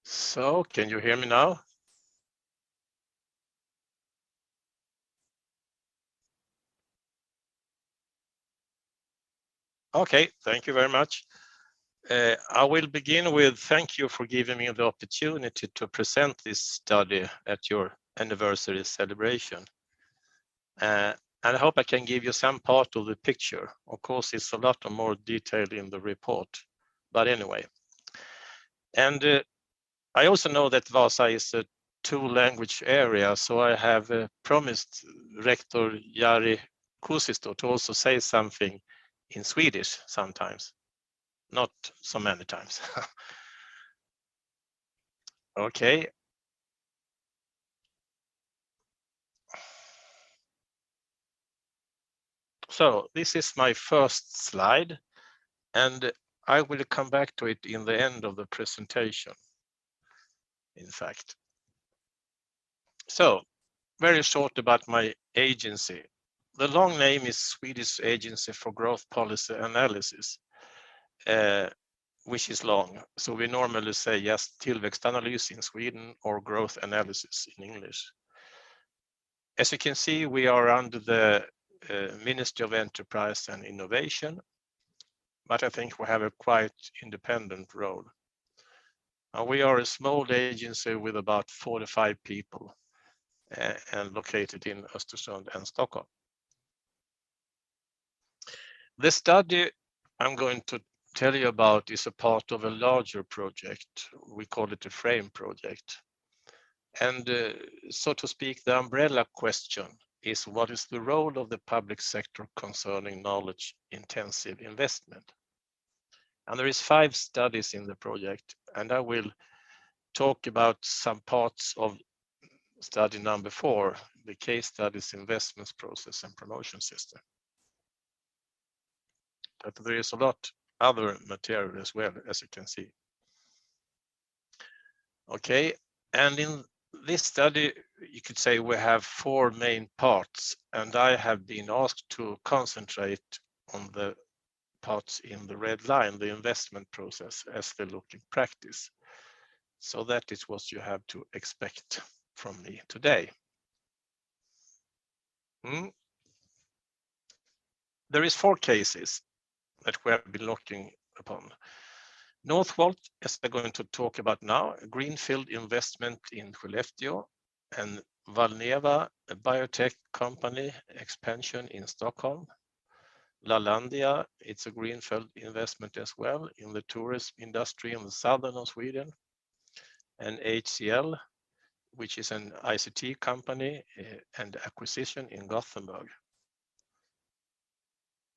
So, can you hear me now? Okay, thank you very much. I will begin with thank you for giving me the opportunity to present this study at your anniversary celebration. And I hope I can give you some part of the picture. Of course, it's a lot more detail in the report, but anyway. And I also know that Vaasa is a two-language area, so I have promised Rector Jari Kuusisto to also say something in Swedish sometimes, not so many times. Okay. So this is my first slide, and I will come back to it in the end of the presentation, in fact. So, very short about my agency. The long name is Swedish Agency for Growth Policy Analysis, which is long. So we normally say yes, tillväxtanalys in Sweden or growth analysis in English. As you can see, we are under the Ministry of Enterprise and Innovation, but I think we have a quite independent role. We are a small agency with about 45 people and located in Östersund and Stockholm. The study I'm going to tell you about is a part of a larger project. We call it a frame project. And so to speak, the umbrella question is what is the role of the public sector concerning knowledge-intensive investment? And there is 5 studies in the project, and I will talk about some parts of study number 4, the case studies, investments process and promotion system. But there is a lot other material as well, as you can see. Okay, and in this study, you could say we have 4 main parts, and I have been asked to concentrate on the parts in the red line, the investment process, as they look in practice. So that is what you have to expect from me today. There is 4 cases that we have been looking upon. Northvolt, as I'm going to talk about now, a greenfield investment in Skellefteå, and Valneva, a biotech company, expansion in Stockholm. Lalandia, it's a greenfield investment as well in the tourism industry in the southern of Sweden. And HCL, which is an ICT company and acquisition in Gothenburg.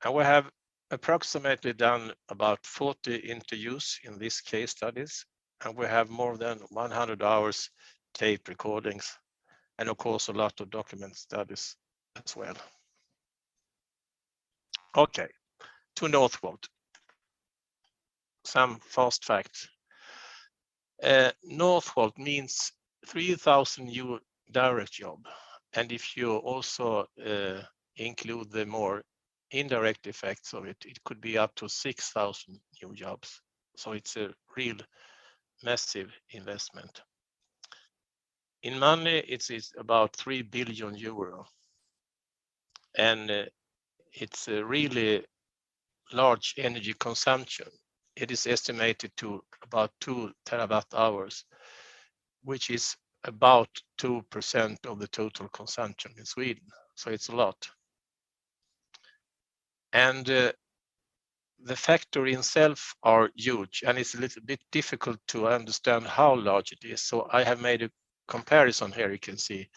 And we have approximately done about 40 interviews in these case studies, and we have more than 100 hours tape recordings, and of course a lot of document studies as well. Okay, to Northvolt. Some fast facts. Northvolt means 3,000 new direct job, and if you also include the more indirect effects of it, it could be up to 6,000 new jobs. So it's a real massive investment. In money, it's about 3 billion euro. And it's a really large energy consumption. It is estimated to about 2 terawatt hours, which is about 2% of the total consumption in Sweden. So it's a lot. And the factory itself are huge, and it's a little bit difficult to understand how large it is. So I have made a comparison here. You can see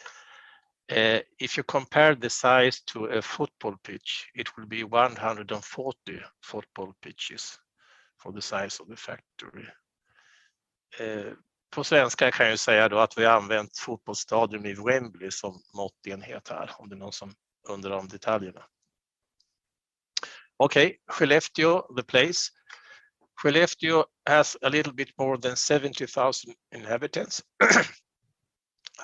if you compare the size to a football pitch, it will be 140 football pitches for the size of the factory. På svenska kan jag säga då att vi har använt fotbollsstadion i Wembley som måttenhet här, om det är någon som undrar om detaljerna. Okay, Skellefteå, the place. Skellefteå has a little bit more than 70,000 inhabitants.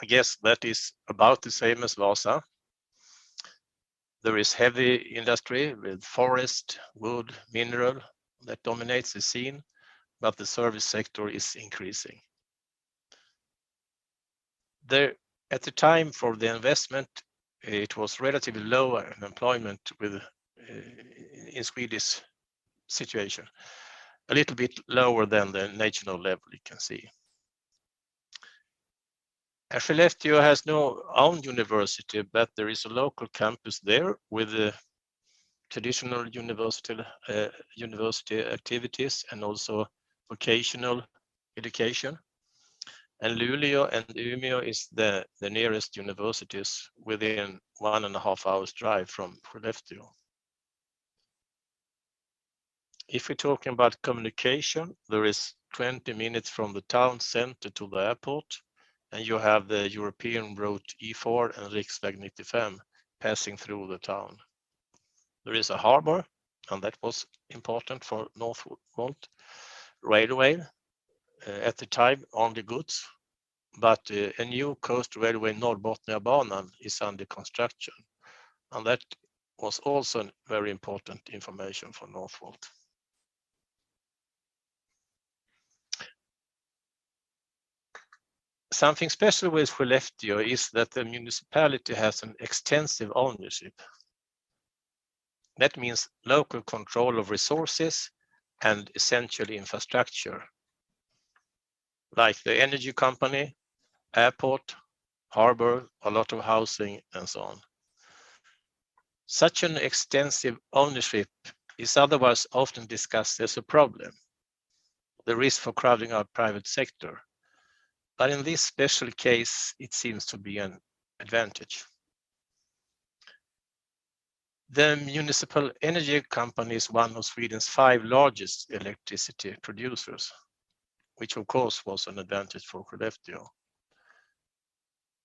I guess that is about the same as Vaasan. There is heavy industry with forest, wood, mineral that dominates the scene, but the service sector is increasing. There, at the time for the investment, it was relatively low unemployment with in Swedish situation, a little bit lower than the national level, you can see. Skellefteå has no own university, but there is a local campus there with the traditional university activities and also vocational education. And Luleå and Umeå is the nearest universities within 1.5 hours drive from Skellefteå. If we're talking about communication, there is 20 minutes from the town center to the airport, and you have the European route E4 and Riksväg 95 passing through the town. There is a harbor, and that was important for Northvolt. Railway, at the time only goods, but a new coast railway, Norrbotniabanan, is under construction, and that was also very important information for Northvolt. Something special with Skellefteå is that the municipality has an extensive ownership. That means local control of resources and essential infrastructure, like the energy company, airport, harbor, a lot of housing, and so on. Such an extensive ownership is otherwise often discussed as a problem, the risk for crowding out private sector. But in this special case, it seems to be an advantage. The municipal energy company is one of Sweden's 5 largest electricity producers, which of course was an advantage for Skellefteå.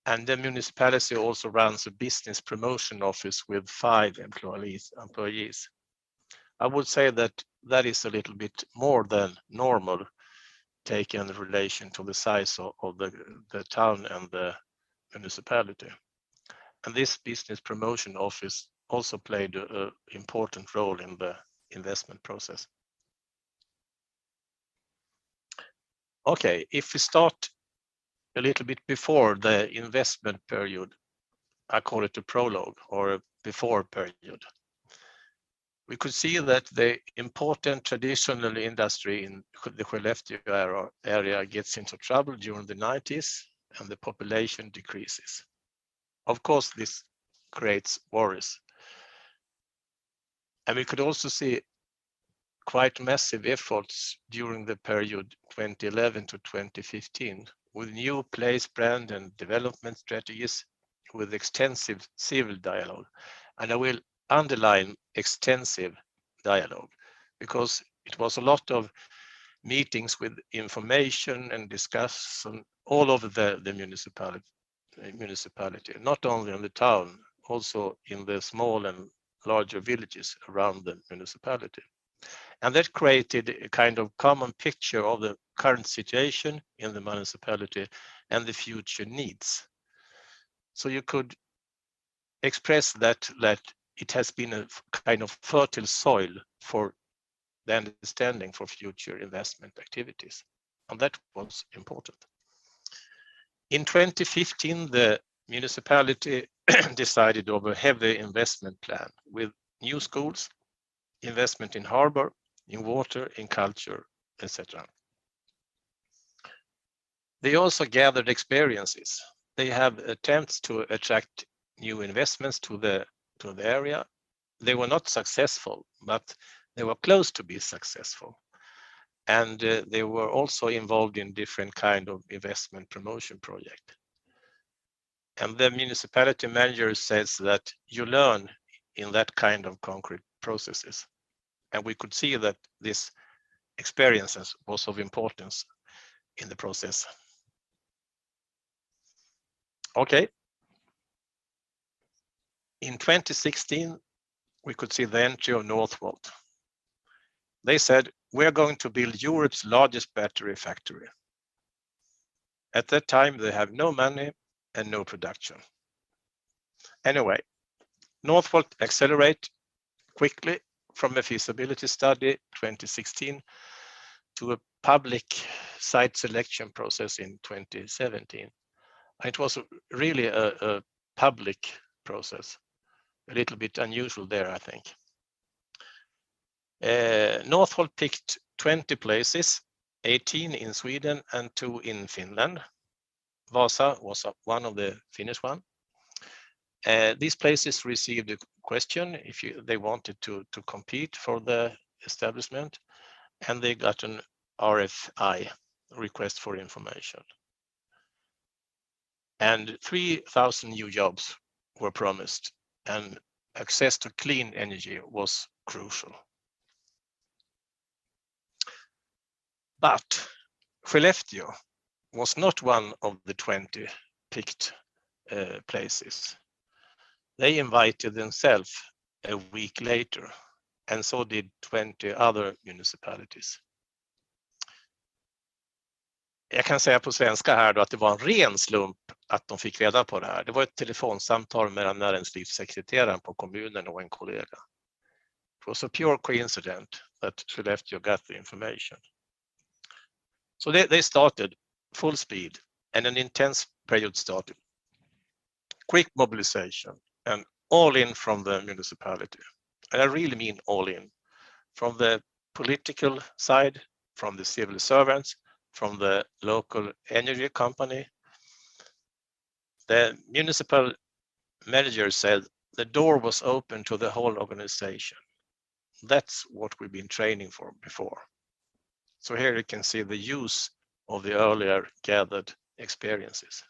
And the municipality also runs a business promotion office with 5 employees. I would say that that is a little bit more than normal, taken in relation to the size of the town and the municipality. And this business promotion office also played an important role in the investment process. Okay, if we start a little bit before the investment period, I call it a prologue or a before period. We could see that the important traditional industry in the Skellefteå area gets into trouble during the 90s and the population decreases. Of course, this creates worries. And we could also see quite massive efforts during the period 2011 to 2015 with new place, brand and development strategies with extensive civil dialogue. And I will underline extensive dialogue because it was a lot of meetings with information and discussion all over the municipality, not only in the town, also in the small and larger villages around the municipality. And that created a kind of common picture of the current situation in the municipality and the future needs. So you could express that it has been a kind of fertile soil for the understanding for future investment activities. And that was important. In 2015, the municipality decided on a heavy investment plan with new schools, investment in harbor, in water, in culture, etc. They also gathered experiences. They have attempts to attract new investments to the area. they were not successful, but they were close to be successful. And they were also involved in different kind of investment promotion project. And the municipality manager says that you learn in that kind of concrete processes. And we could see that this experiences was of importance in the process. Okay. In 2016, we could see the entry of Northvolt. They said, we're going to build Europe's largest battery factory. At that time, they have no money and no production. Anyway, Northvolt accelerate quickly from a feasibility study 2016 to a public site selection process in 2017. It was really a public process, a little bit unusual there, I think. Northvolt picked 20 places, 18 in Sweden and 2 in Finland. Vaasan was one of the Finnish one. These places received a question if they wanted to compete for the establishment, and they got an RFI, request for information. And 3,000 new jobs were promised, and access to clean energy was crucial. But Skellefteå was not one of the 20 picked places. They invited themselves a week later, and so did 20 other municipalities. Jag kan säga på svenska här då att det var en ren slump att de fick reda på det här. Det var ett telefonsamtal mellan näringslivssekreteraren på kommunen och en kollega. It was a pure coincidence that Skellefteå got the information. So they started full speed, and an intense period started. Quick mobilization and all in from the municipality. And I really mean all in. From the political side, from the civil servants, from the local energy company. The municipal manager said the door was open to the whole organization. That's what we've been training for before. So here you can see the use of the earlier gathered experiences.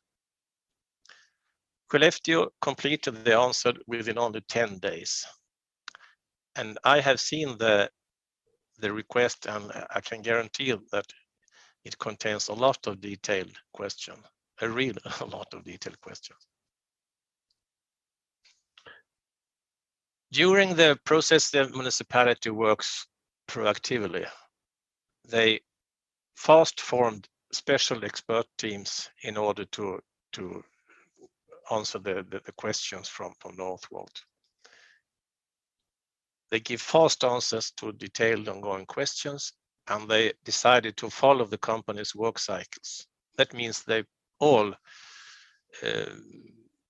Skellefteå completed the answer within only 10 days. And I have seen the request, and I can guarantee that it contains a lot of detailed questions, a lot of detailed questions. During the process, the municipality works proactively. They fast formed special expert teams in order to answer the questions from Northvolt. They give fast answers to detailed ongoing questions, and they decided to follow the company's work cycles. That means they all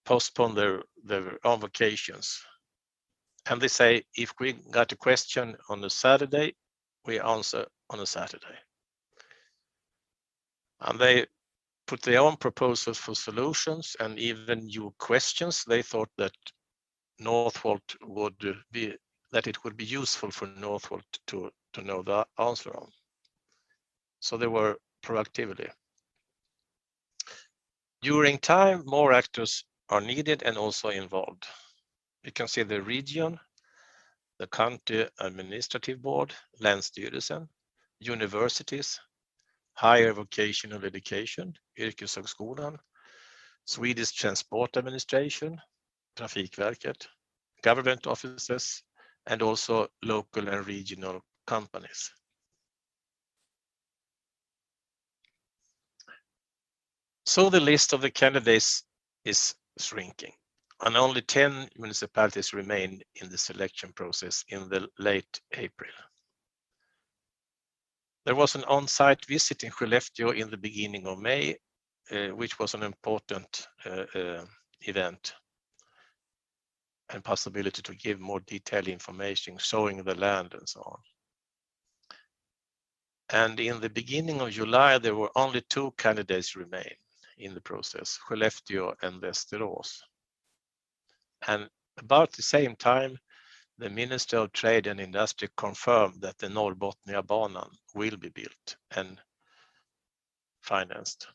postpone their own vacations. And they say, if we got a question on a Saturday, we answer on a Saturday. And they put their own proposals for solutions and even new questions. They thought that Northvolt it would be useful for Northvolt to know the answer on. So they were proactively. During time, more actors are needed and also involved. You can see the region, the county administrative board, Länsstyrelsen, universities, higher vocational education, Yrkeshögskolan, Swedish Transport Administration, Trafikverket, government offices, and also local and regional companies. So the list of the candidates is shrinking, and only 10 municipalities remain in the selection process in the late April. There was an on-site visit in Skellefteå in the beginning of May, which was an important event and possibility to give more detailed information showing the land and so on. And in the beginning of July, there were only 2 candidates remain in the process, Skellefteå and Västerås. And about the same time, the Minister of Trade and Industry confirmed that the Norrbotniabanan will be built and financed.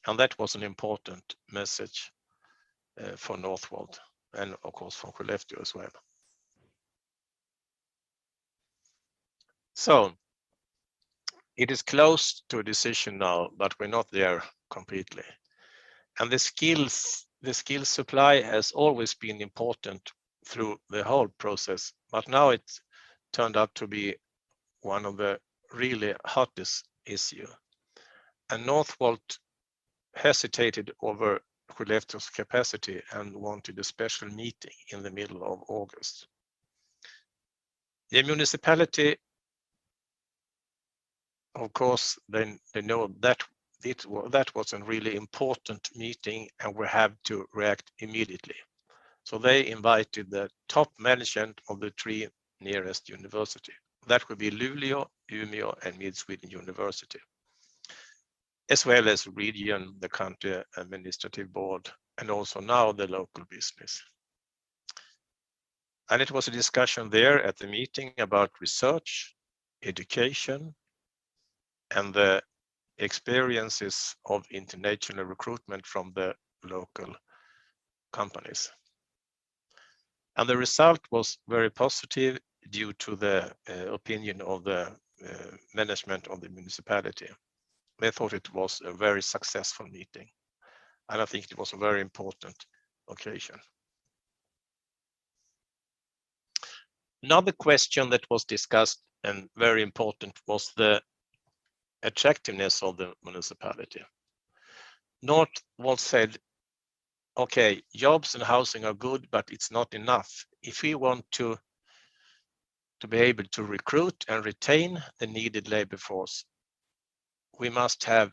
And that was an important message for Northvolt and of course for Skellefteå as well. So it is close to a decision now, but we're not there completely. And the skills supply has always been important through the whole process, but now it turned out to be one of the really hottest issue. And Northvolt hesitated over Skellefteå's capacity and wanted a special meeting in the middle of August. The municipality, of course, they know that that was a really important meeting and we have to react immediately. So they invited the top management of the 3 nearest university. That would be Luleå, Umeå, and Mid-Sweden University, as well as region, the country administrative board, and also now the local business. And it was a discussion there at the meeting about research, education, and the experiences of international recruitment from the local companies. And the result was very positive due to the opinion of the management of the municipality. They thought it was a very successful meeting. And I think it was a very important occasion. Another question that was discussed and very important was the attractiveness of the municipality. Northvolt said, okay, jobs and housing are good, but it's not enough. If we want to be able to recruit and retain the needed labor force, we must have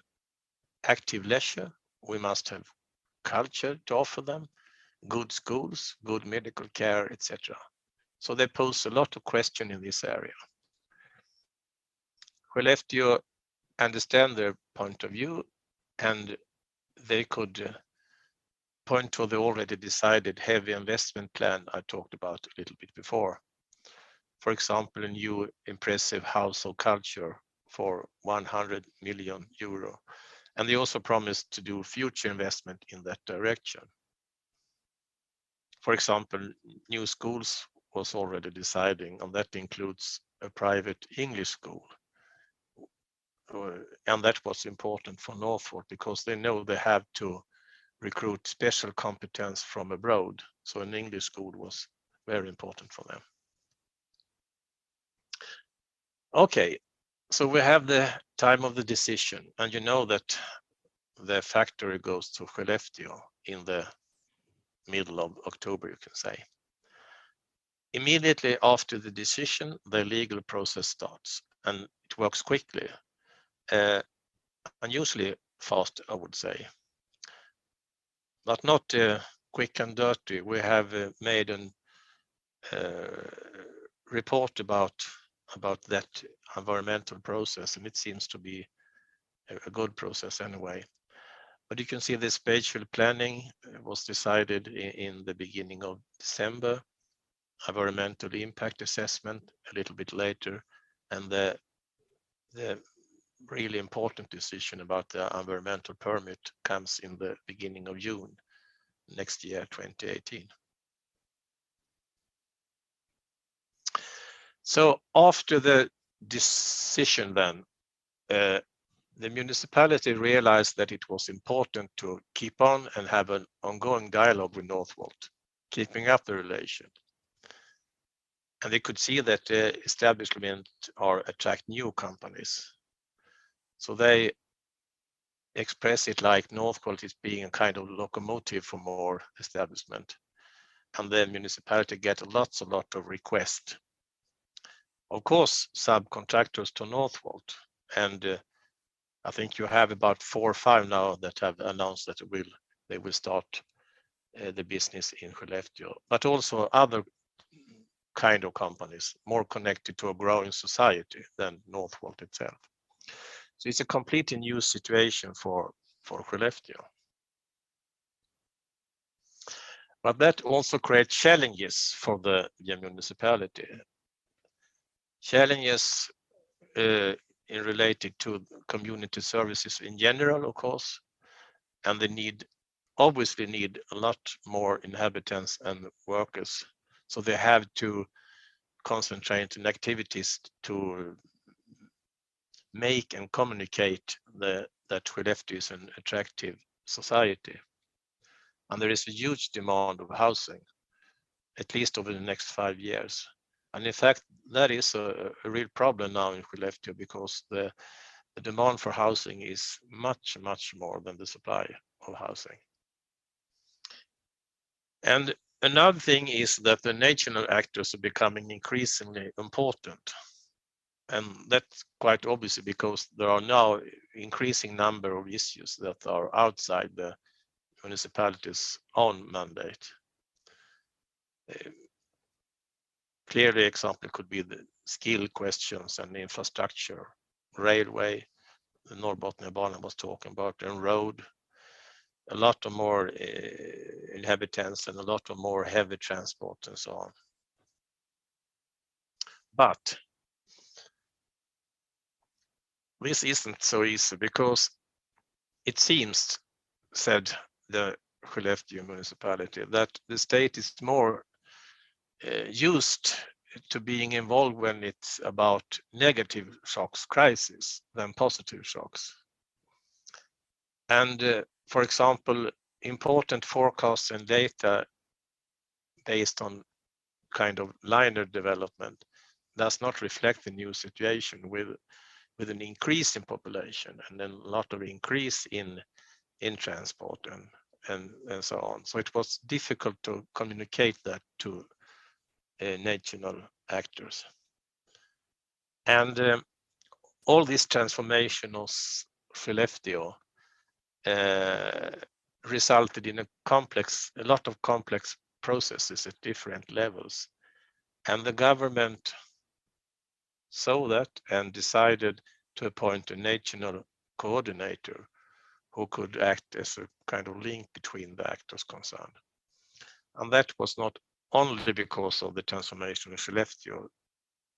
active leisure, we must have culture to offer them, good schools, good medical care, etc. So they pose a lot of questions in this area. Skellefteå understand their point of view, and they could point to the already decided heavy investment plan I talked about a little bit before. For example, a new impressive house of culture for 100 million euro. And they also promised to do future investment in that direction. For example, new schools was already deciding, and that includes a private English school. And that was important for Northvolt because they know they have to recruit special competence from abroad. So an English school was very important for them. Okay, so we have the time of the decision, and you know that the factory goes to Skellefteå in the middle of October, you can say. Immediately after the decision, the legal process starts, and it works quickly, unusually fast, I would say, but not quick and dirty. We have made a report about that environmental process, and it seems to be a good process anyway. But you can see the spatial planning was decided in the beginning of December, environmental impact assessment a little bit later, and the really important decision about the environmental permit comes in the beginning of June next year, 2018. So after the decision then, the municipality realized that it was important to keep on and have an ongoing dialogue with Northvolt, keeping up the relation. And they could see that the establishment are attract new companies. So they express it like Northvolt is being a kind of locomotive for more establishment. And the municipality get a lot of requests. Of course, subcontractors to Northvolt, and I think you have about 4 or 5 now that have announced that they will start the business in Skellefteå, but also other kind of companies more connected to a growing society than Northvolt itself. So it's a completely new situation for Skellefteå. But that also creates challenges for the municipality. Challenges in related to community services in general, of course, and they obviously need a lot more inhabitants and workers. So they have to concentrate on activities to make and communicate that Skellefteå is an attractive society. And there is a huge demand of housing, at least over the next 5 years. And in fact, that is a real problem now in Skellefteå, because the demand for housing is much, much more than the supply of housing. And another thing is that the national actors are becoming increasingly important. And that's quite obviously because there are now increasing number of issues that are outside the municipality's own mandate. Clearly, example could be the skill questions and infrastructure, railway, the Norrbotniabanan was talking about, and road, a lot of more inhabitants and a lot of more heavy transport and so on. But this isn't so easy, because it seems, said the Skellefteå municipality, that the state is more used to being involved when it's about negative shocks, crisis, than positive shocks. And for example, important forecasts and data based on kind of linear development does not reflect the new situation with an increase in population and then a lot of increase in transport and so on. So it was difficult to communicate that to national actors. And all this transformation of Skellefteå resulted in a lot of complex processes at different levels. And the government saw that and decided to appoint a national coordinator who could act as a kind of link between the actors concerned. And that was not only because of the transformation of Skellefteå.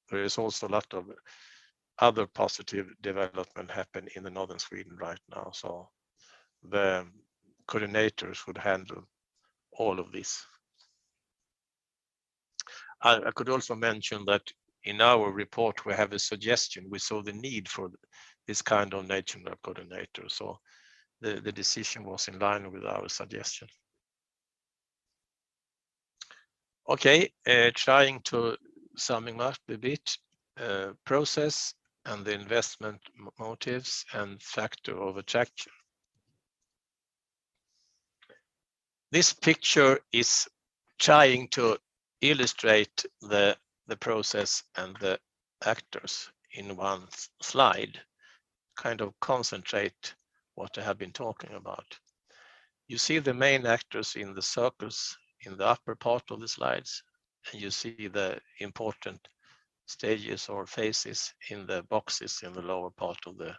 There is also a lot of other positive development happen in the northern Sweden right now. So the coordinators would handle all of this. I could also mention that in our report, we have a suggestion. We saw the need for this kind of national coordinator. So the decision was in line with our suggestion. Okay, trying to summing up a bit, process and the investment motives and factor of attraction. This picture is trying to illustrate the process and the actors in one slide, kind of concentrate what I have been talking about. You see the main actors in the circles in the upper part of the slides, and you see the important stages or phases in the boxes in the lower part of the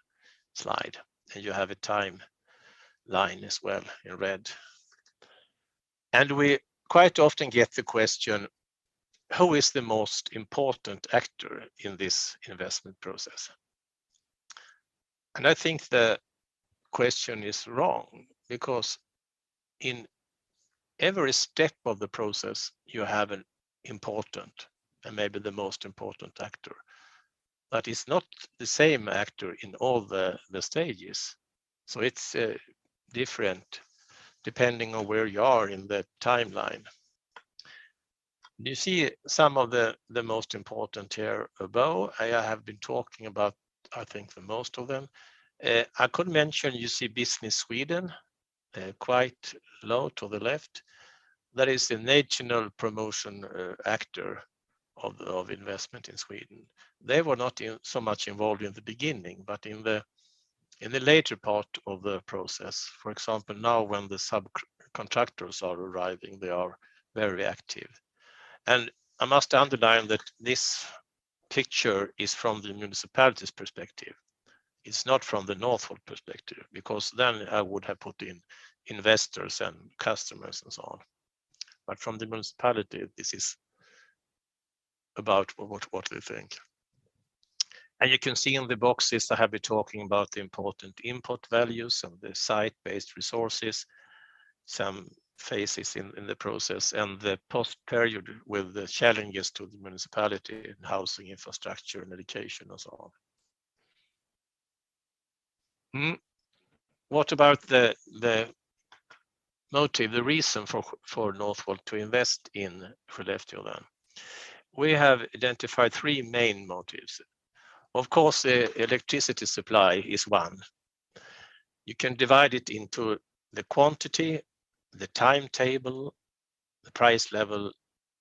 slide. And you have a timeline as well in red. And we quite often get the question, who is the most important actor in this investment process? And I think the question is wrong, because in every step of the process, you have an important and maybe the most important actor. But it's not the same actor in all the stages. So it's different depending on where you are in the timeline. You see some of the most important here above. I have been talking about, I think, the most of them. I could mention, you see Business Sweden, quite low to the left. That is the national promotion actor of investment in Sweden. They were not so much involved in the beginning, but in the later part of the process. For example, now when the subcontractors are arriving, they are very active. And I must underline that this picture is from the municipality's perspective. It's not from the Northvolt perspective, because then I would have put in investors and customers and so on. but from the municipality, this is about what they think. And you can see in the boxes I have been talking about the important input values of the site-based resources, some phases in the process, and the post-period with the challenges to the municipality in housing, infrastructure, and education, and so on. What about the motive, the reason for Northvolt to invest in Skellefteå then? We have identified three main motives. Of course, the electricity supply is one. You can divide it into the quantity, the timetable, the price level,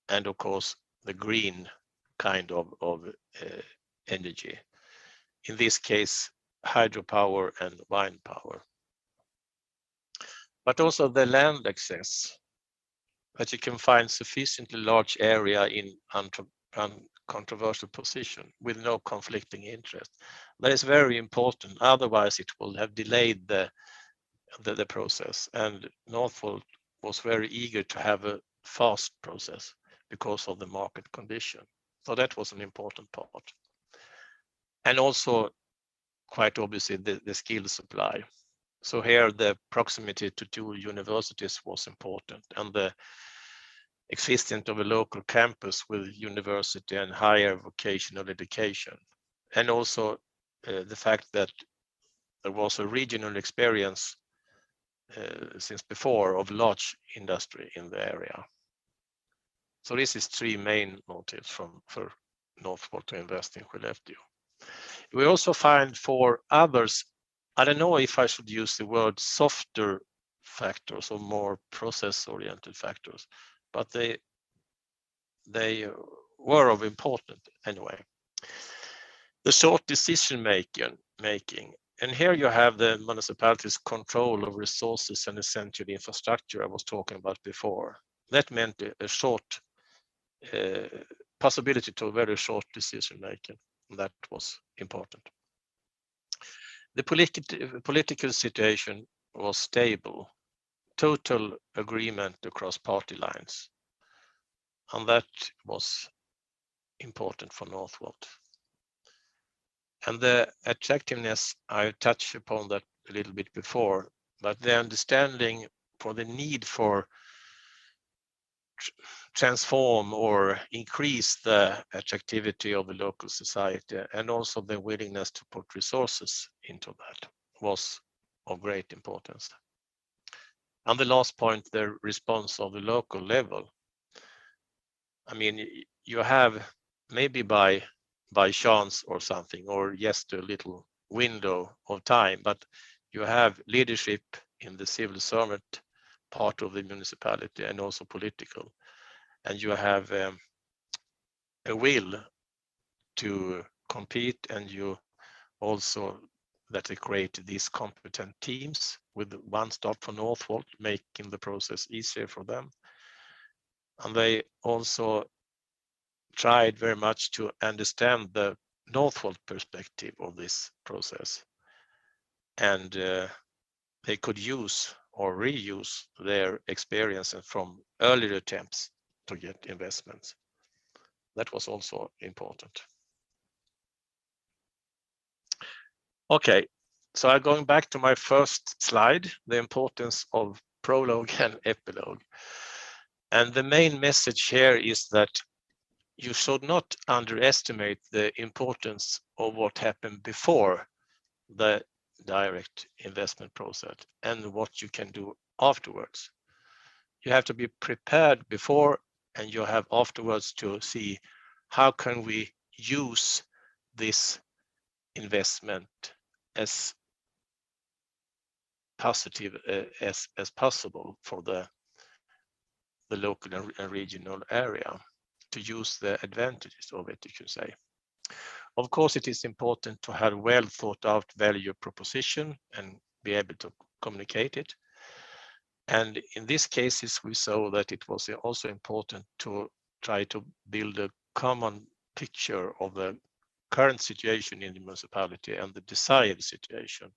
and of course, the green kind of energy. In this case, hydropower and wind power. But also the land access, that you can find sufficiently large area in uncontroversial position with no conflicting interest. That is very important, otherwise it will have delayed the process. And Northvolt was very eager to have a fast process because of the market condition. So that was an important part. And also, quite obviously, the skill supply. So here the proximity to two universities was important, and the existence of a local campus with university and higher vocational education. And also the fact that there was a regional experience since before of large industry in the area. So this is three main motives for Northvolt to invest in Skellefteå. We also find for others, I don't know if I should use the word softer factors or more process-oriented factors, but they were of importance anyway. The short decision making, and here you have the municipality's control of resources and essential infrastructure I was talking about before. That meant a short possibility to a very short decision making. That was important. The political situation was stable, total agreement across party lines, and that was important for Northvolt. And the attractiveness, I touched upon that a little bit before, but the understanding for the need for transform or increase the attractivity of the local society, and also the willingness to put resources into that was of great importance. And the last point, the response of the local level. I mean, you have maybe by chance or something, or just a little window of time, but you have leadership in the civil servant part of the municipality and also political. And you have a will to compete, and you also that they create these competent teams with one stop for Northvolt, making the process easier for them. And they also tried very much to understand the Northvolt perspective of this process. And they could use or reuse their experiences from earlier attempts to get investments. That was also important. Okay, so I'm going back to my first slide, the importance of prologue and epilogue. And the main message here is that you should not underestimate the importance of what happened before the direct investment process and what you can do afterwards. You have to be prepared before, and you have afterwards to see how can we use this investment as positive as possible for the local and regional area, to use the advantages of it, you can say. Of course, it is important to have well thought out value proposition and be able to communicate it. And in these cases, we saw that it was also important to try to build a common picture of the current situation in the municipality and the desired situation,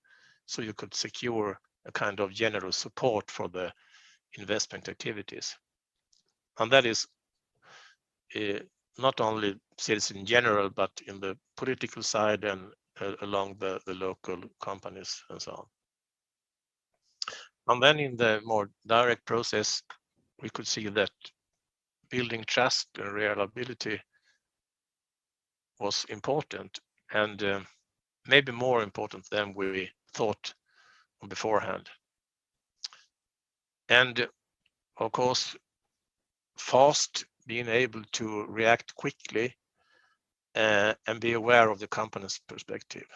so you could secure a kind of general support for the investment activities. And that is not only citizens in general, but in the political side and along the local companies and so on. And then in the more direct process, we could see that building trust and reliability was important, and maybe more important than we thought beforehand. And of course, fast, being able to react quickly and be aware of the company's perspective.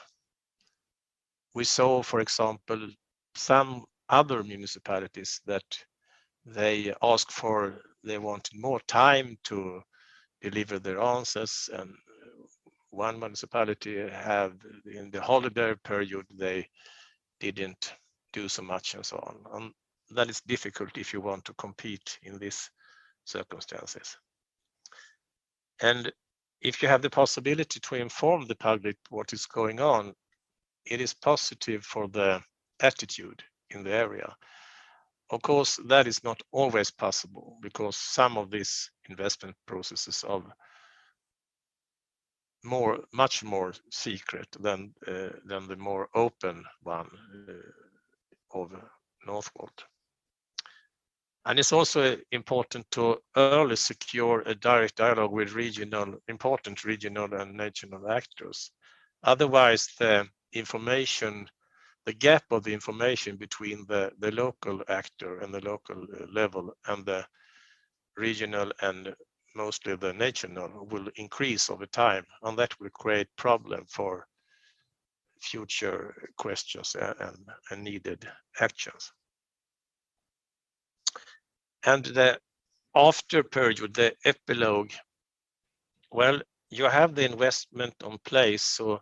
We saw, for example, some other municipalities that they asked for, they wanted more time to deliver their answers, and one municipality have in the holiday period they didn't do so much and so on. And that is difficult if you want to compete in these circumstances. And if you have the possibility to inform the public what is going on, it is positive for the attitude in the area. Of course, that is not always possible because some of these investment processes are much more secret than the more open one of Northvolt. And it's also important to early secure a direct dialogue with important regional and national actors. Otherwise, the gap of the information between the local actor and the local level and the regional and mostly the national will increase over time, and that will create problem for future questions and needed actions. And the after period, the epilogue, well, you have the investment on place, so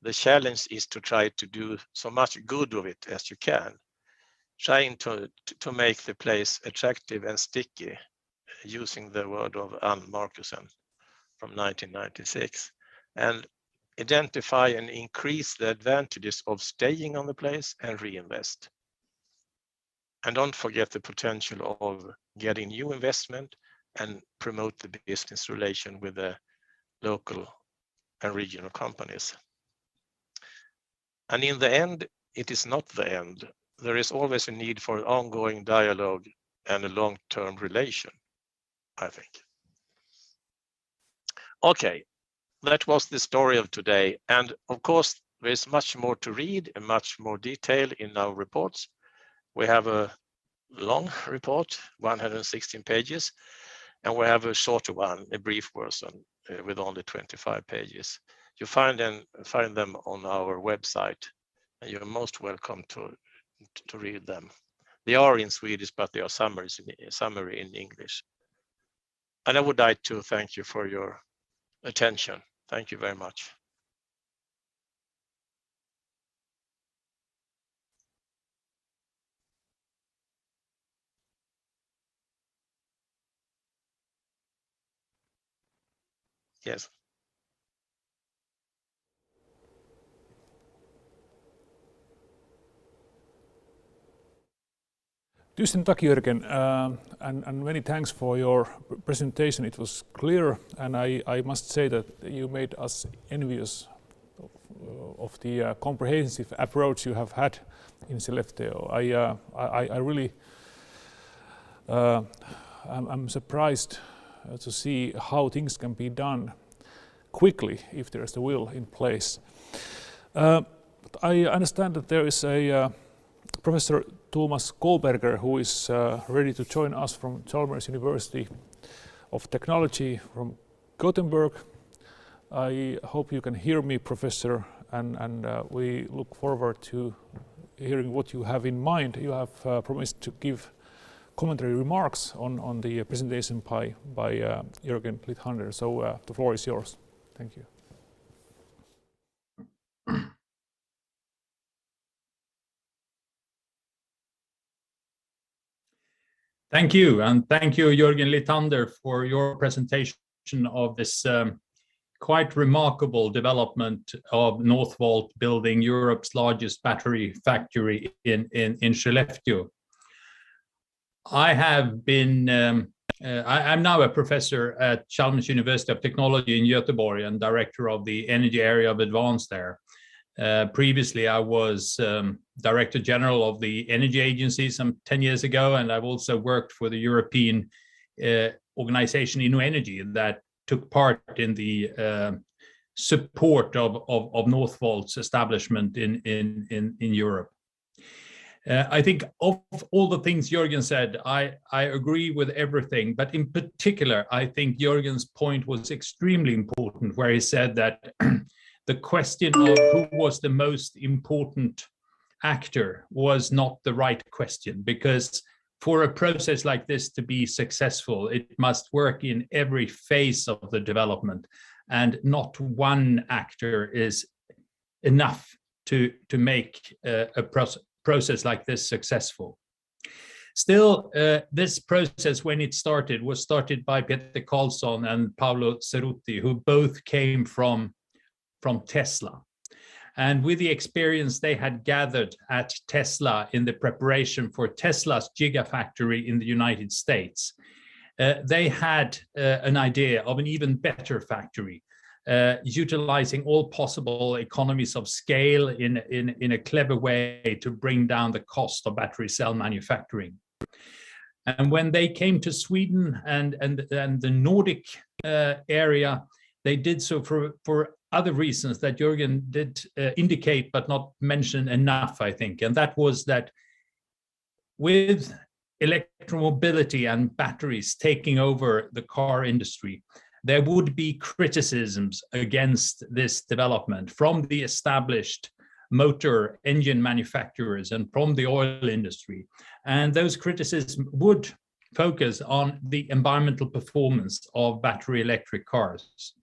the challenge is to try to do so much good of it as you can, trying to make the place attractive and sticky, using the word of Ann Markusen from 1996, and identify and increase the advantages of staying on the place and reinvest. And don't forget the potential of getting new investment and promote the business relation with the local and regional companies. And in the end, it is not the end. There is always a need for ongoing dialogue and a long-term relation, I think. Okay, that was the story of today. And of course, there is much more to read and much more detail in our reports. We have a long report, 116 pages, and we have a shorter one, a brief version with only 25 pages. You find them on our website, and you're most welcome to read them. They are in Swedish, but they are summary in English. And I would like to thank you for your attention. Thank you very much. Yes. Tusen tack Jörgen, and many thanks for your presentation. It was clear, and I must say that you made us envious of the comprehensive approach you have had in Skellefteå. I really I'm surprised to see how things can be done quickly if there is the will in place. I understand that there is a Professor Thomas Kohlberger, who is ready to join us from Chalmers University of Technology from Gothenburg. I hope you can hear me, Professor, and we look forward to hearing what you have in mind. You have promised to give commentary remarks on the presentation by Jörgen Lithander. So the floor is yours. Thank you. Thank you, and thank you, Jörgen Lithander, for your presentation of this quite remarkable development of Northvolt building Europe's largest battery factory in Skellefteå. I have been I'm now a professor at Chalmers University of Technology in Göteborg and director of the energy area of advance there. Previously, I was Director General of the Energy Agency some 10 years ago, and I've also worked for the European organization InnoEnergy that took part in the support of Northvolt's establishment in Europe. I think of all the things Jörgen said, I agree with everything, but in particular, I think Jörgen's point was extremely important, where he said that the question of who was the most important actor was not the right question, because for a process like this to be successful, it must work in every phase of the development, and not one actor is enough to make a process like this successful. Still, this process, when it started, was started by Peter Carlsson and Paolo Cerutti, who both came from Tesla. And with the experience they had gathered at Tesla in the preparation for Tesla's gigafactory in the United States, they had an idea of an even better factory, utilizing all possible economies of scale in a clever way to bring down the cost of battery cell manufacturing. And when they came to Sweden and the Nordic area, they did so for other reasons that Jörgen did indicate but not mention enough, I think. And that was that with electromobility and batteries taking over the car industry, there would be criticisms against this development from the established motor engine manufacturers and from the oil industry. And those criticisms would focus on the environmental performance of battery electric cars.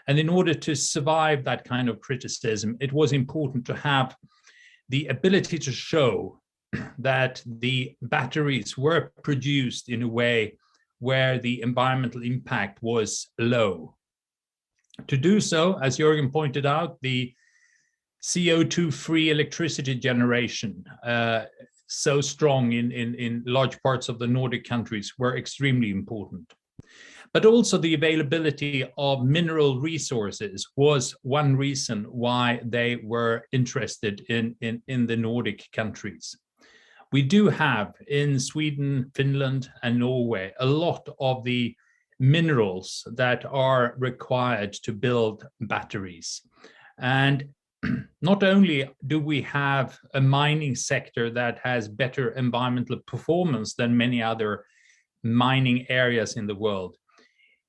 And in order to survive that kind of criticism, it was important to have the ability to show that the batteries were produced in a way where the environmental impact was low. To do so, as Jörgen pointed out, the CO2-free electricity generation, so strong in large parts of the Nordic countries, were extremely important. But also the availability of mineral resources was one reason why they were interested in the Nordic countries. We do have in Sweden, Finland, and Norway a lot of the minerals that are required to build batteries. And not only do we have a mining sector that has better environmental performance than many other mining areas in the world,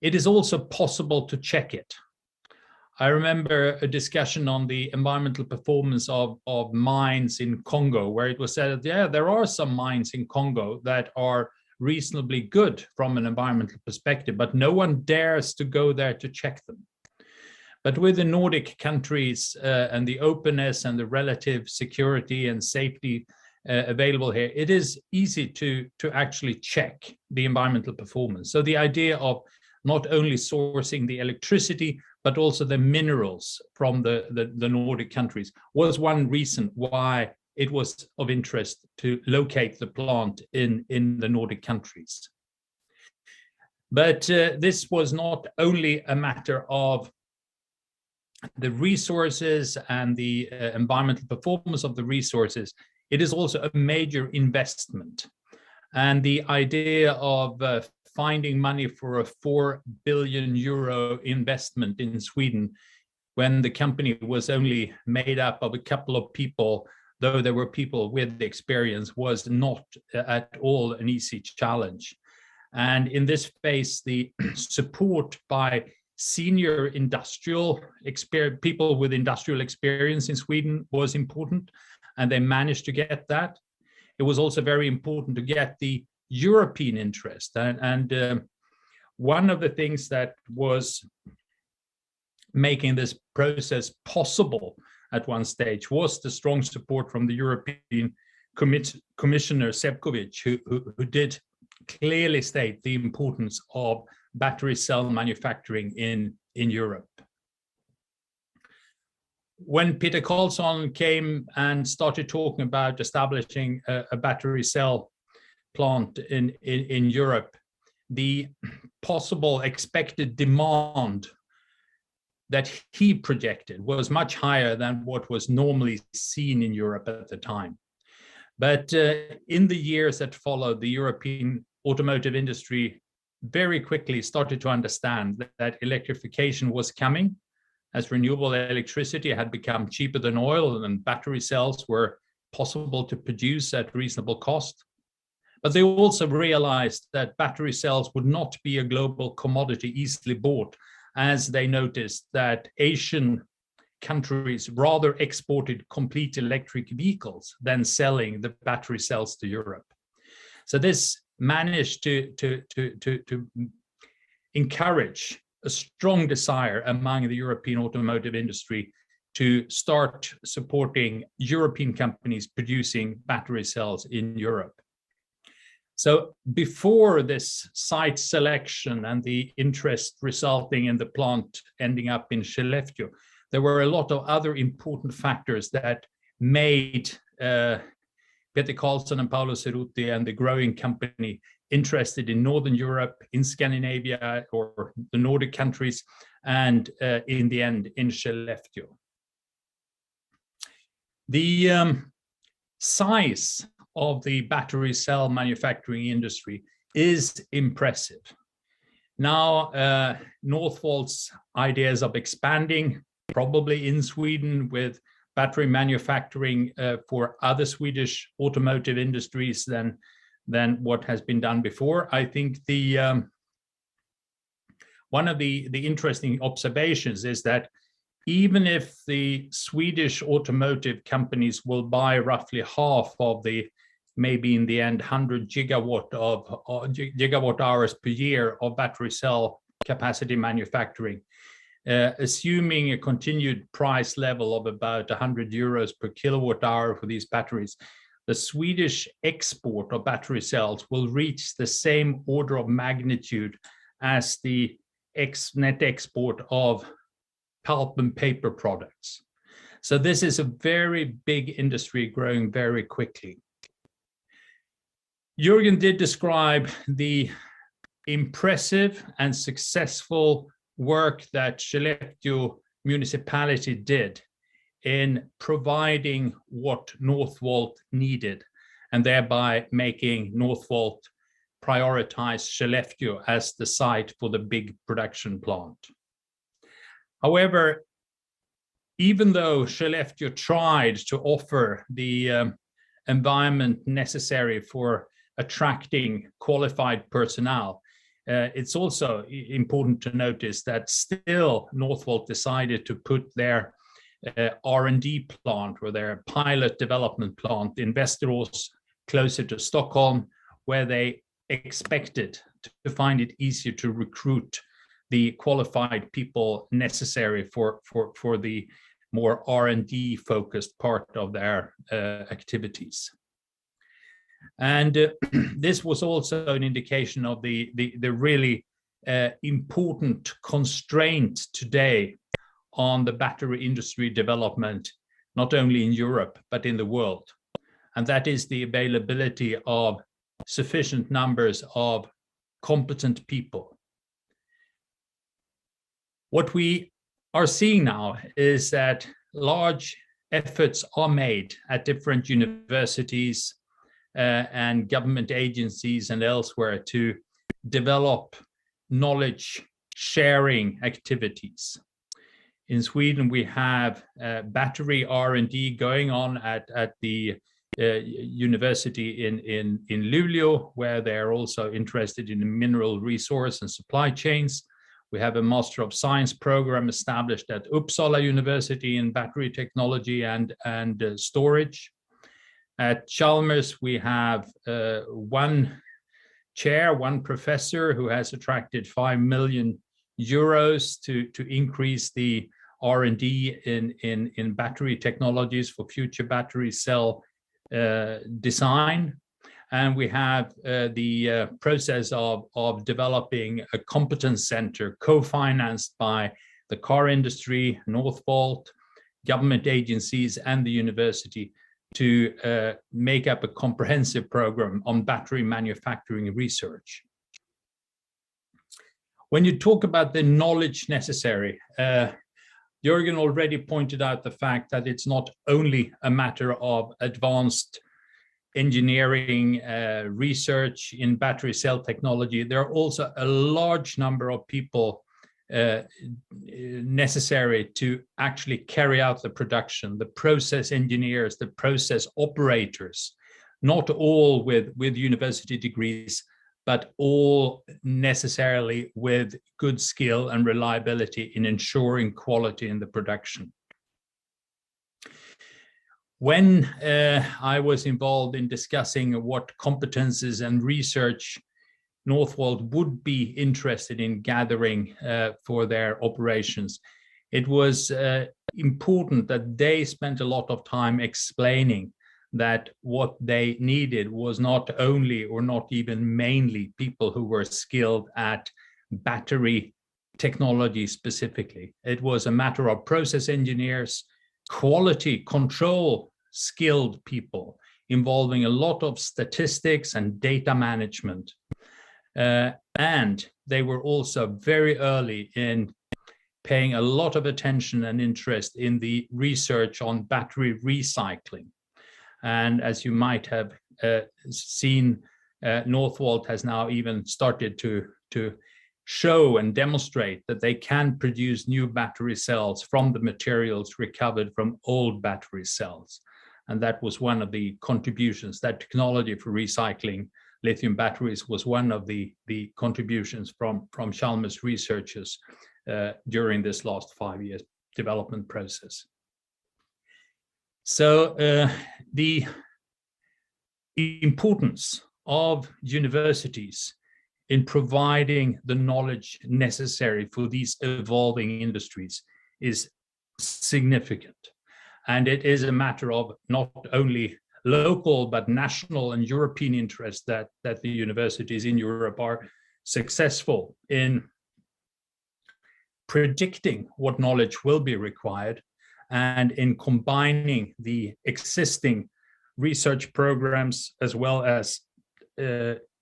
it is also possible to check it. I remember a discussion on the environmental performance of mines in Congo, where it was said that, yeah, there are some mines in Congo that are reasonably good from an environmental perspective, but no one dares to go there to check them. But with the Nordic countries and the openness and the relative security and safety available here, it is easy to actually check the environmental performance. So the idea of not only sourcing the electricity, but also the minerals from the Nordic countries was one reason why it was of interest to locate the plant in the Nordic countries. But this was not only a matter of the resources and the environmental performance of the resources, it is also a major investment. And the idea of finding money for a 4 billion euro investment in Sweden, when the company was only made up of a couple of people, though there were people with experience, was not at all an easy challenge. And in this phase, the support by senior industrial people with industrial experience in Sweden was important, and they managed to get that. It was also very important to get the European interest. And one of the things that was making this process possible at one stage was the strong support from the European Commissioner Šefčovič, who did clearly state the importance of battery cell manufacturing in Europe. When Peter Carlsson came and started talking about establishing a battery cell plant in Europe, the possible expected demand that he projected was much higher than what was normally seen in Europe at the time. But in the years that followed, the European automotive industry very quickly started to understand that electrification was coming, as renewable electricity had become cheaper than oil and battery cells were possible to produce at reasonable cost. But they also realized that battery cells would not be a global commodity easily bought, as they noticed that Asian countries rather exported complete electric vehicles than selling the battery cells to Europe. So this managed to encourage a strong desire among the European automotive industry to start supporting European companies producing battery cells in Europe. So before this site selection and the interest resulting in the plant ending up in Skellefteå, there were a lot of other important factors that made Peter Carlsson and Paolo Cerruti and the growing company interested in Northern Europe, in Scandinavia or the Nordic countries, and in the end in Skellefteå. The size of the battery cell manufacturing industry is impressive. Now, Northvolt's ideas of expanding, probably in Sweden, with battery manufacturing for other Swedish automotive industries than what has been done before. I think the one of the interesting observations is that even if the Swedish automotive companies will buy roughly half of the, maybe in the end, 100 gigawatt hours per year of battery cell capacity manufacturing, assuming a continued price level of about 100 euros per kilowatt hour for these batteries, the Swedish export of battery cells will reach the same order of magnitude as the net export of pulp and paper products. So this is a very big industry growing very quickly. Jürgen did describe the impressive and successful work that Skellefteå Municipality did in providing what Northvolt needed, and thereby making Northvolt prioritize Skellefteå as the site for the big production plant. However, even though Skellefteå tried to offer the environment necessary for attracting qualified personnel, it's also important to notice that still Northvolt decided to put their R&D plant, or their pilot development plant, in Västerås, closer to Stockholm, where they expected to find it easier to recruit the qualified people necessary for the more R&D focused part of their activities. And this was also an indication of the really important constraint today on the battery industry development, not only in Europe, but in the world. And that is the availability of sufficient numbers of competent people. What we are seeing now is that large efforts are made at different universities and government agencies and elsewhere to develop knowledge sharing activities. In Sweden, we have battery R&D going on at the university in Luleå, where they're also interested in the mineral resource and supply chains. We have a Master of Science program established at Uppsala University in battery technology and storage. At Chalmers, we have one chair, one professor who has attracted 5 million euros to increase the R&D in battery technologies for future battery cell design. And we have the process of developing a competence center co-financed by the car industry, Northvolt, government agencies, and the university to make up a comprehensive program on battery manufacturing research. When you talk about the knowledge necessary, Jürgen already pointed out the fact that it's not only a matter of advanced engineering, research in battery cell technology. There are also a large number of people necessary to actually carry out the production, the process engineers, the process operators, not all with university degrees, but all necessarily with good skill and reliability in ensuring quality in the production. When I was involved in discussing what competences and research Northvolt would be interested in gathering for their operations, it was important that they spent a lot of time explaining that what they needed was not only or not even mainly people who were skilled at battery technology specifically. It was a matter of process engineers, quality control skilled people involving a lot of statistics and data management. And they were also very early in paying a lot of attention and interest in the research on battery recycling. And as you might have seen, Northvolt has now even started to show and demonstrate that they can produce new battery cells from the materials recovered from old battery cells. And that was one of the contributions. That technology for recycling lithium batteries was one of the contributions from Chalmers researchers during this last 5 years development process. So the importance of universities in providing the knowledge necessary for these evolving industries is significant. And it is a matter of not only local but national and European interest that the universities in Europe are successful in predicting what knowledge will be required and in combining the existing research programs as well as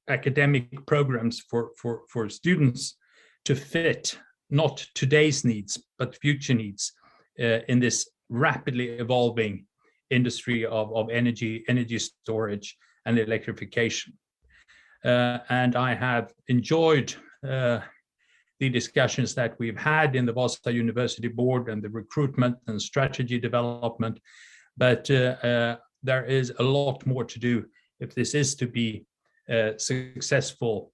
academic programs for students to fit not today's needs but future needs in this rapidly evolving industry of energy storage and electrification. And I have enjoyed the discussions that we've had in the Vaasan University board and the recruitment and strategy development, but there is a lot more to do if this is to be successful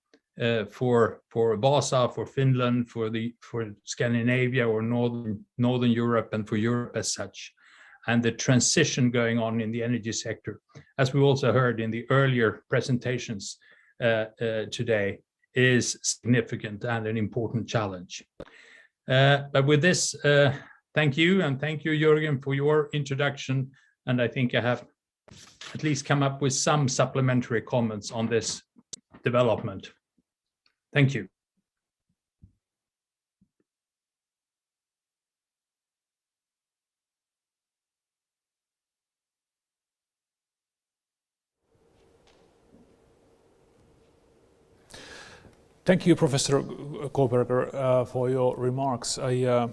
for Vaasa, for Finland, for Scandinavia or Northern Europe, and for Europe as such. And the transition going on in the energy sector, as we also heard in the earlier presentations today, is significant and an important challenge. But with this, thank you, and thank you, Jürgen, for your introduction. And I think I have at least come up with some supplementary comments on this development. Thank you. Thank you, Professor Koberger, for your remarks. I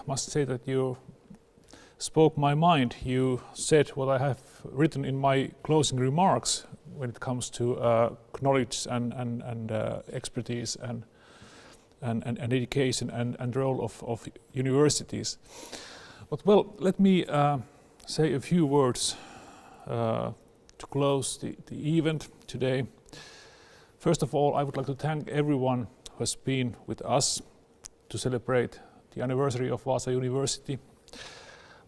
must say that you spoke my mind. You said what I have written in my closing remarks when it comes to knowledge and expertise and education and the role of universities. But well, let me say a few words to close the event today. First of all, I would like to thank everyone who has been with us to celebrate the anniversary of Vaasa University.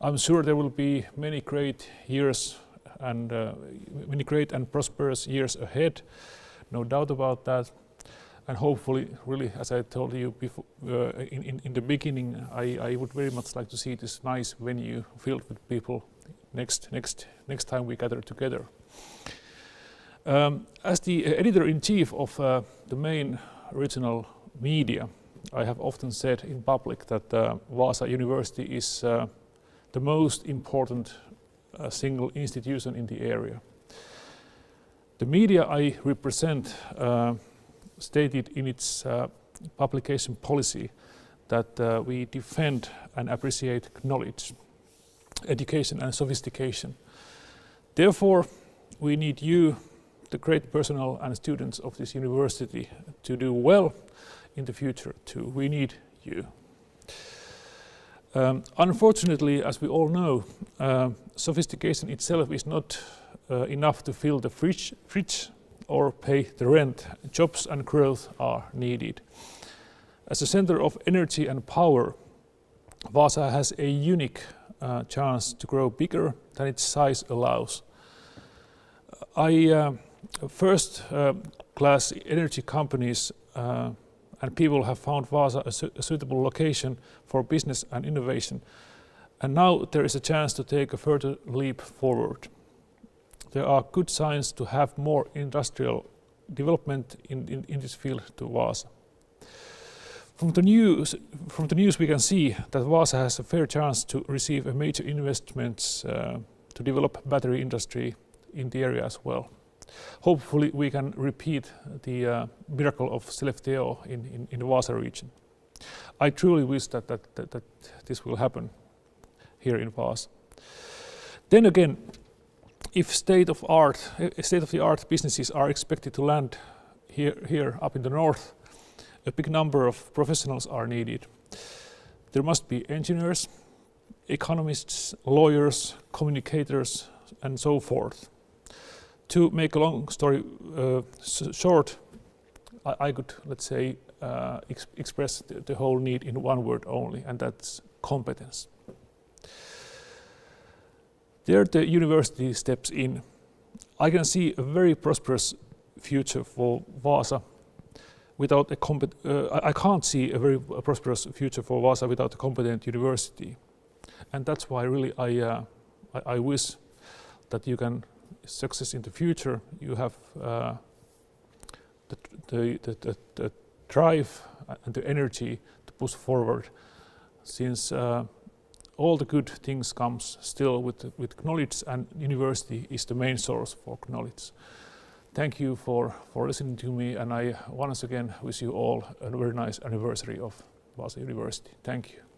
I'm sure there will be many great years and many great and prosperous years ahead, no doubt about that. And hopefully, really, as I told you before, in the beginning, I would very much like to see this nice venue filled with people next time we gather together. As the editor-in-chief of the main regional media, I have often said in public that Vaasa University is the most important single institution in the area. The media I represent stated in its publication policy that we defend and appreciate knowledge, education and sophistication. Therefore, we need you, the great personnel and students of this university, to do well in the future too. We need you. Unfortunately, as we all know, sophistication itself is not enough to fill the fridge or pay the rent. Jobs and growth are needed. As a center of energy and power, Vaasa has a unique chance to grow bigger than its size allows. First-class energy companies and people have found Vaasa a suitable location for business and innovation. And now there is a chance to take a further leap forward. There are good signs to have more industrial development in this field to Vaasa. From the news we can see that Vaasa has a fair chance to receive a major investments to develop battery industry in the area as well. Hopefully we can repeat the miracle of Skellefteå in the Vaasa region. I truly wish that this will happen here in Vaasa. Then again, if state-of-the-art businesses are expected to land here up in the north, a big number of professionals are needed. There must be engineers, economists, lawyers, communicators, and so forth. To make a long story short, I could, let's say, express the whole need in one word only, and that's competence. There the university steps in. I can see a very prosperous future for Vaasa without I can't see a very prosperous future for Vaasa without a competent university, and that's why really I wish that you can success in the future. You have the drive and the energy to push forward, since all the good things comes still with knowledge, and university is the main source for knowledge. Thank you for listening to me, and I once again wish you all a very nice anniversary of Vaasa University. Thank you.